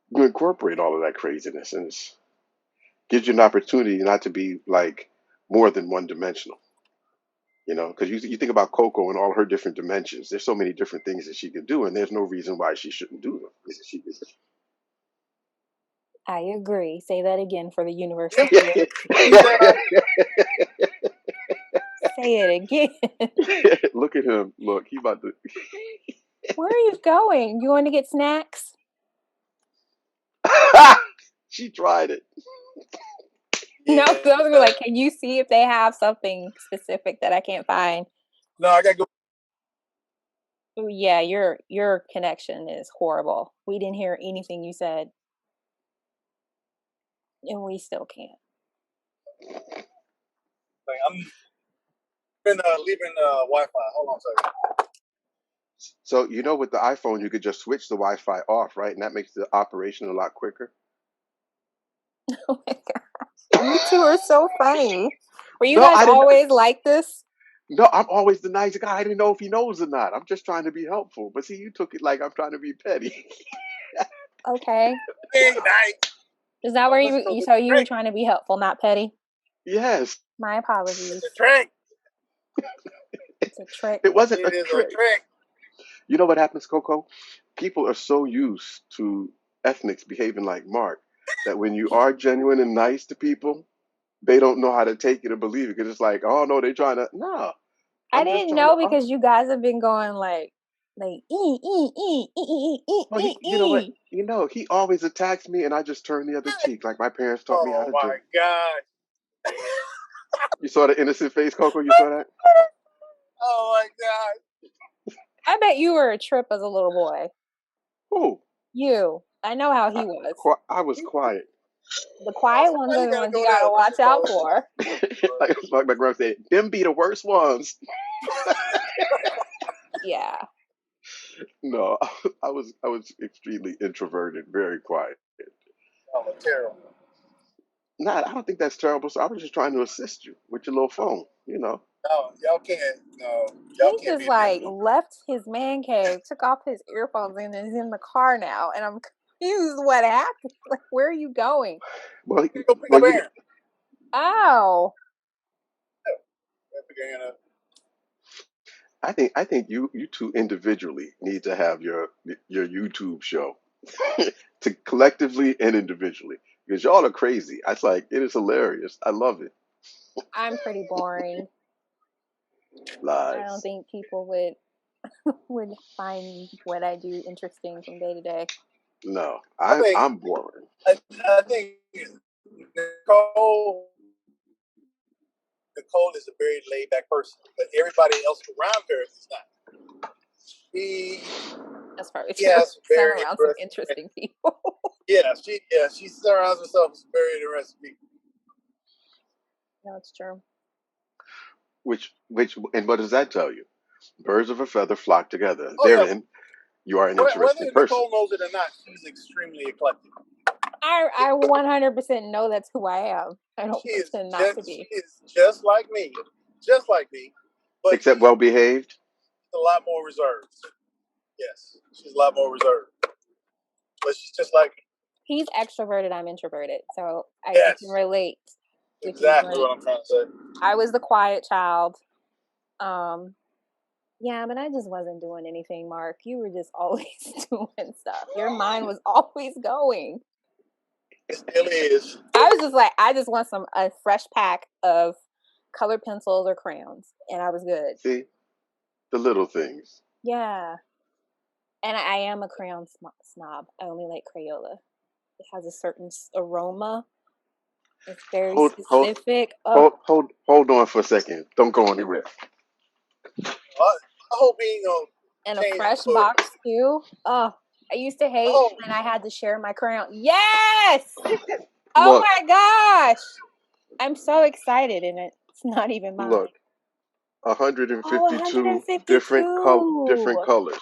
you incorporate all of that craziness, and it gives you an opportunity not to be like more than one dimensional. Because you think about Coco and all her different dimensions. There's so many different things that she can do, and there's no reason why she shouldn't do them. I agree. Say that again for the universe Yeah. to hear. Say it again. Look at him. Look, he about to. Where are you going? You want to get snacks? She tried it. No, those were like, can you see if they have something specific that I can't find? No, I gotta go. Oh, yeah, your connection is horrible. We didn't hear anything you said, and we still can't. I'm leaving Wi-Fi. Hold on a second. So with the iPhone, you could just switch the Wi-Fi off, right? And that makes the operation a lot quicker. Oh my gosh, you two are so funny. Were you guys always like this? No, I'm always the nice guy. I didn't know if he knows or not. I'm just trying to be helpful. But see, you took it like I'm trying to be petty. Okay. Hey, night. Is that where you were trying to be helpful, not petty? Yes. My apologies. It's a trick. It's a trick. It wasn't It a is trick. a trick. You know what happens, Coco? People are so used to ethnics behaving like Mark that when you are genuine and nice to people, they don't know how to take it or believe it. Because it's like, oh no, they're trying to. No, I didn't know because you guys have been going like well, you know what? He always attacks me, and I just turn the other cheek, like my parents taught me how to do. Oh my God! You saw the innocent face, Coco. You saw that? Oh my God! I bet you were a trip as a little boy. Who? You. I know how he was. I was quiet. The quiet ones are the ones you gotta watch out for. Like my grandma said, them be the worst ones. Yeah. No, I was extremely introverted, very quiet. Oh, terrible. Not, I don't think that's terrible. So I was just trying to assist you with your little phone, No, y'all can't. No, y'all He can't just be the left his man cave, took off his earphones, and is in the car now. And I'm confused. What happened? Like, where are you going? Well, Go pick well, up Aaron. Oh. Pick Aaron up. I think you two individually need to have your YouTube show, to collectively and individually, because y'all are crazy. It's like it is hilarious. I love it. I'm pretty boring. I don't Lies. think people would find what I do interesting from day to day. No, I think I'm boring. I think Nicole is a very laid back person, but everybody else around her is not. That's probably He true. has some very I'm around some interesting people. she surrounds herself with some very interesting people. No, it's true. Which and what does that tell you? Birds of a feather flock together. Oh yeah. Therein, you are an Whether interesting person. Nicole knows it or not, she's extremely eclectic. I 100% know that's who I am. I don't pretend not to be. She is just like me, but Except well behaved. a lot more reserved. Yes, she's a lot more reserved, but she's just like me. He's extroverted. I'm introverted, so I can relate. Exactly what I'm trying to say. I was the quiet child. Yeah, but I just wasn't doing anything, Mark. You were just always doing stuff. Your mind was always going. It still is. I was just like, I just want a fresh pack of colored pencils or crayons, and I was good. See, the little things. Yeah, and I am a crayon snob. I only like Crayola. It has a certain aroma. It's very specific. Hold on for a second. Don't go anywhere. I hope he and a fresh box too. Oh, I used to hate when I had to share my crayon. Yes! Oh my gosh! I'm so excited, and it's not even mine. Look, 152 different colors.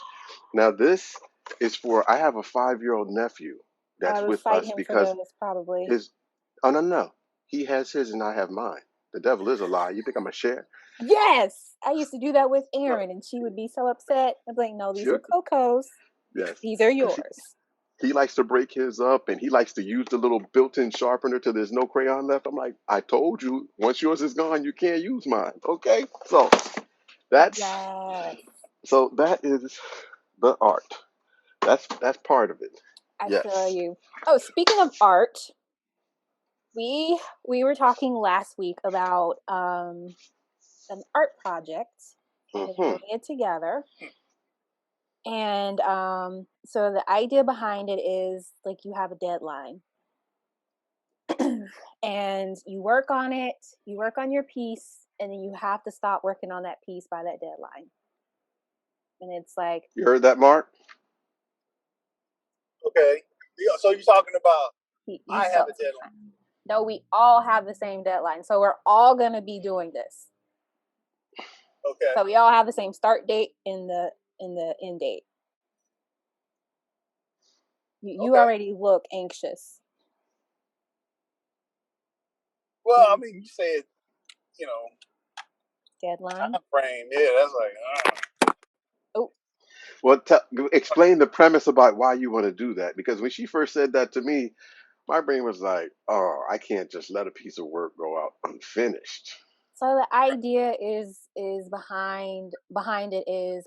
Now this is for. I have a 5-year-old nephew that's with us because probably no. He has his and I have mine. The devil is a lie. You think I'm gonna share? Yes, I used to do that with Aaron, and she would be so upset. I'd be like, "No, these are Coco's. Yes, these are yours." He likes to break his up, and he likes to use the little built-in sharpener till there's no crayon left. I'm like, I told you, once yours is gone, you can't use mine. Okay, so that is the art. That's part of it. I feel you. Oh, speaking of art, we were talking last week about an art project that we did together. And so the idea behind it is like you have a deadline and you work on it, you work on your piece, and then you have to stop working on that piece by that deadline. And it's like, you heard that, Mark? Okay. So you're talking about I have a deadline. No, we all have the same deadline. So we're all going to be doing this. Okay. So we all have the same start date and the end date. You already look anxious. Well, I mean, you said, deadline time frame. Yeah, that's like. Oh. Well, explain the premise about why you want to do that. Because when she first said that to me, my brain was like, "Oh, I can't just let a piece of work go out unfinished." So the idea is behind it is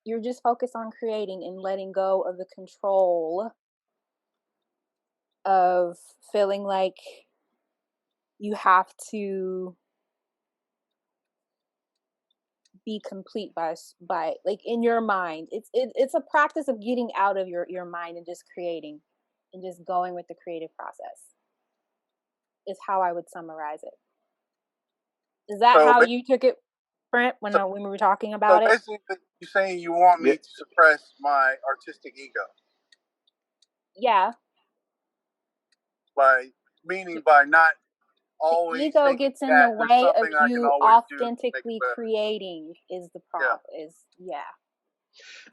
you're just focused on creating and letting go of the control of feeling like you have to be complete by like in your mind. It's a practice of getting out of your mind and just creating and just going with the creative process. Is how I would summarize it. Is that how you took it, Brent, when we were talking about it? Basically, you're saying you want me to suppress my artistic ego. Yeah. By not always. Ego gets in the way of you authentically creating is the problem.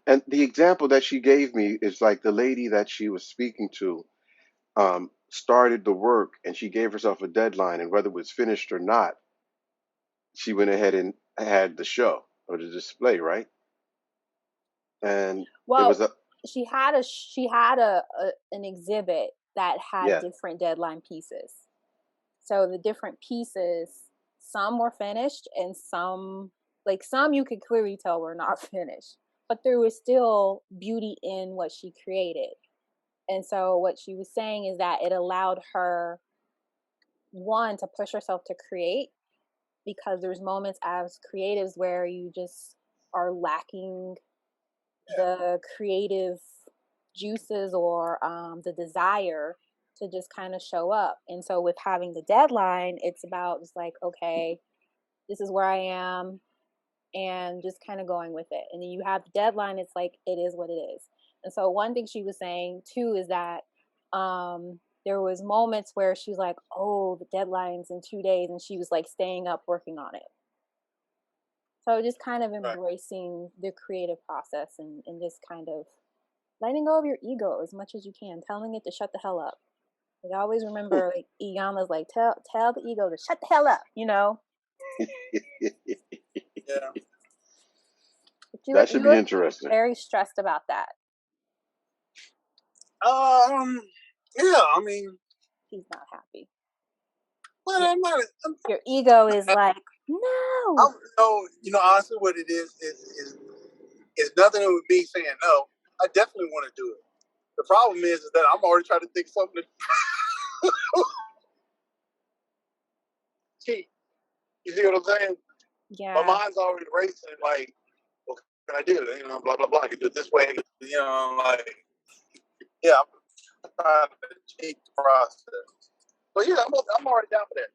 And the example that she gave me is like the lady that she was speaking to started the work and she gave herself a deadline, and whether it was finished or not, she went ahead and had the show or the display, right? And it was a she had an exhibit that had different deadline pieces. So the different pieces, some were finished and some you could clearly tell were not finished, but there was still beauty in what she created. And so what she was saying is that it allowed her, one, to push herself to create, because there's moments as creatives where you just are lacking the creative juices or the desire to just kind of show up. And so with having the deadline, it's about just like, okay, this is where I am, and just kind of going with it. And then you have the deadline, it's like, it is what it is. And so one thing she was saying too is that there was moments where she was like, oh, the deadline's in 2 days, and she was like staying up working on it. So just kind of embracing the creative process and just kind of letting go of your ego as much as you can, telling it to shut the hell up. Like, I always remember like Iyanla's like, tell the ego to shut the hell up, you know? Yeah. That should be interesting. Very stressed about that. Yeah, I mean, he's not happy. Well, I'm not. Your ego is like, no. Honestly, what it is nothing with me saying no. I definitely want to do it. The problem is that I'm already trying to think of something to cheat. You see what I'm saying? Yeah. My mind's already racing. Like, what can I do? Blah blah blah. I can do it this way. Like, yeah, I'm trying to cheat the process. But yeah, I'm already down for that.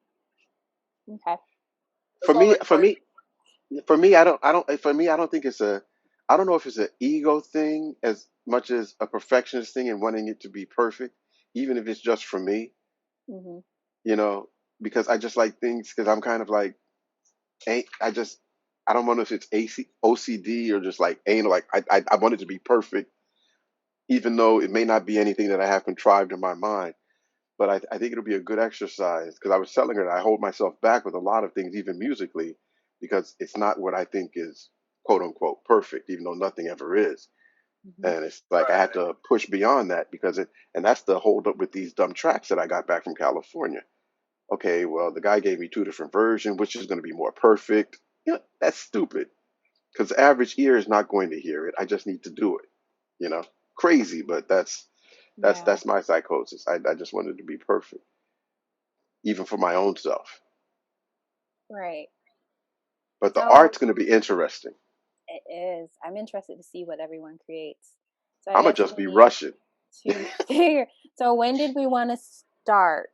Okay. For me, I don't think it's I don't know if it's an ego thing as much as a perfectionist thing and wanting it to be perfect, even if it's just for me. Mm-hmm. Because I just like things, because I'm kind of like, I don't know if it's OCD or just like anal. Like I want it to be perfect, even though it may not be anything that I have contrived in my mind. But I think it'll be a good exercise, because I was telling her that I hold myself back with a lot of things, even musically, because it's not what I think is quote unquote perfect, even though nothing ever is. Mm-hmm. And it's like I had to push beyond that, and that's the hold up with these dumb tracks that I got back from California. Okay, well, the guy gave me 2 different versions, which is going to be more perfect. Yeah, that's stupid, because the average ear is not going to hear it. I just need to do it. Crazy, but that's my psychosis. I just wanted to be perfect, even for my own self. Right. But the art's going to be interesting. It is. I'm interested to see what everyone creates. So I'm going to just be rushing. So when did we want to start?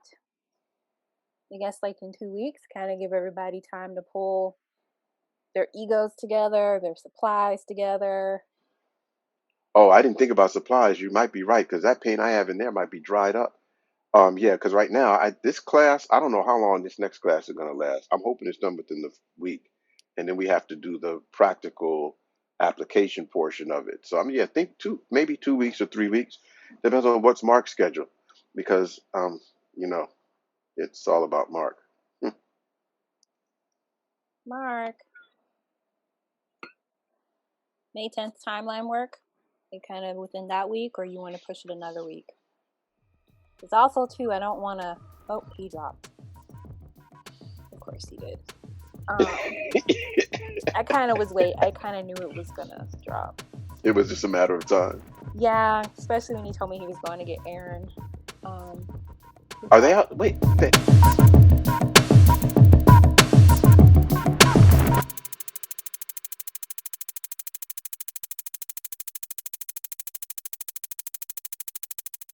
I guess like in 2 weeks, kind of give everybody time to pull their egos together, their supplies together. Oh, I didn't think about supplies. You might be right, because that paint I have in there might be dried up. Yeah, because right now, this class, I don't know how long this next class is going to last. I'm hoping it's done within the week, and then we have to do the practical application portion of it. So I think maybe 2 weeks or 3 weeks, depends on what's Mark's schedule, because it's all about Mark. Mark, May 10th timeline work? You kind of within that week, or you want to push it another week? It's also too, I don't want to. Oh, he dropped. Of course he did. I kind of knew it was gonna drop. It was just a matter of time. Yeah, especially when he told me he was going to get Aaron. Are they out? Wait.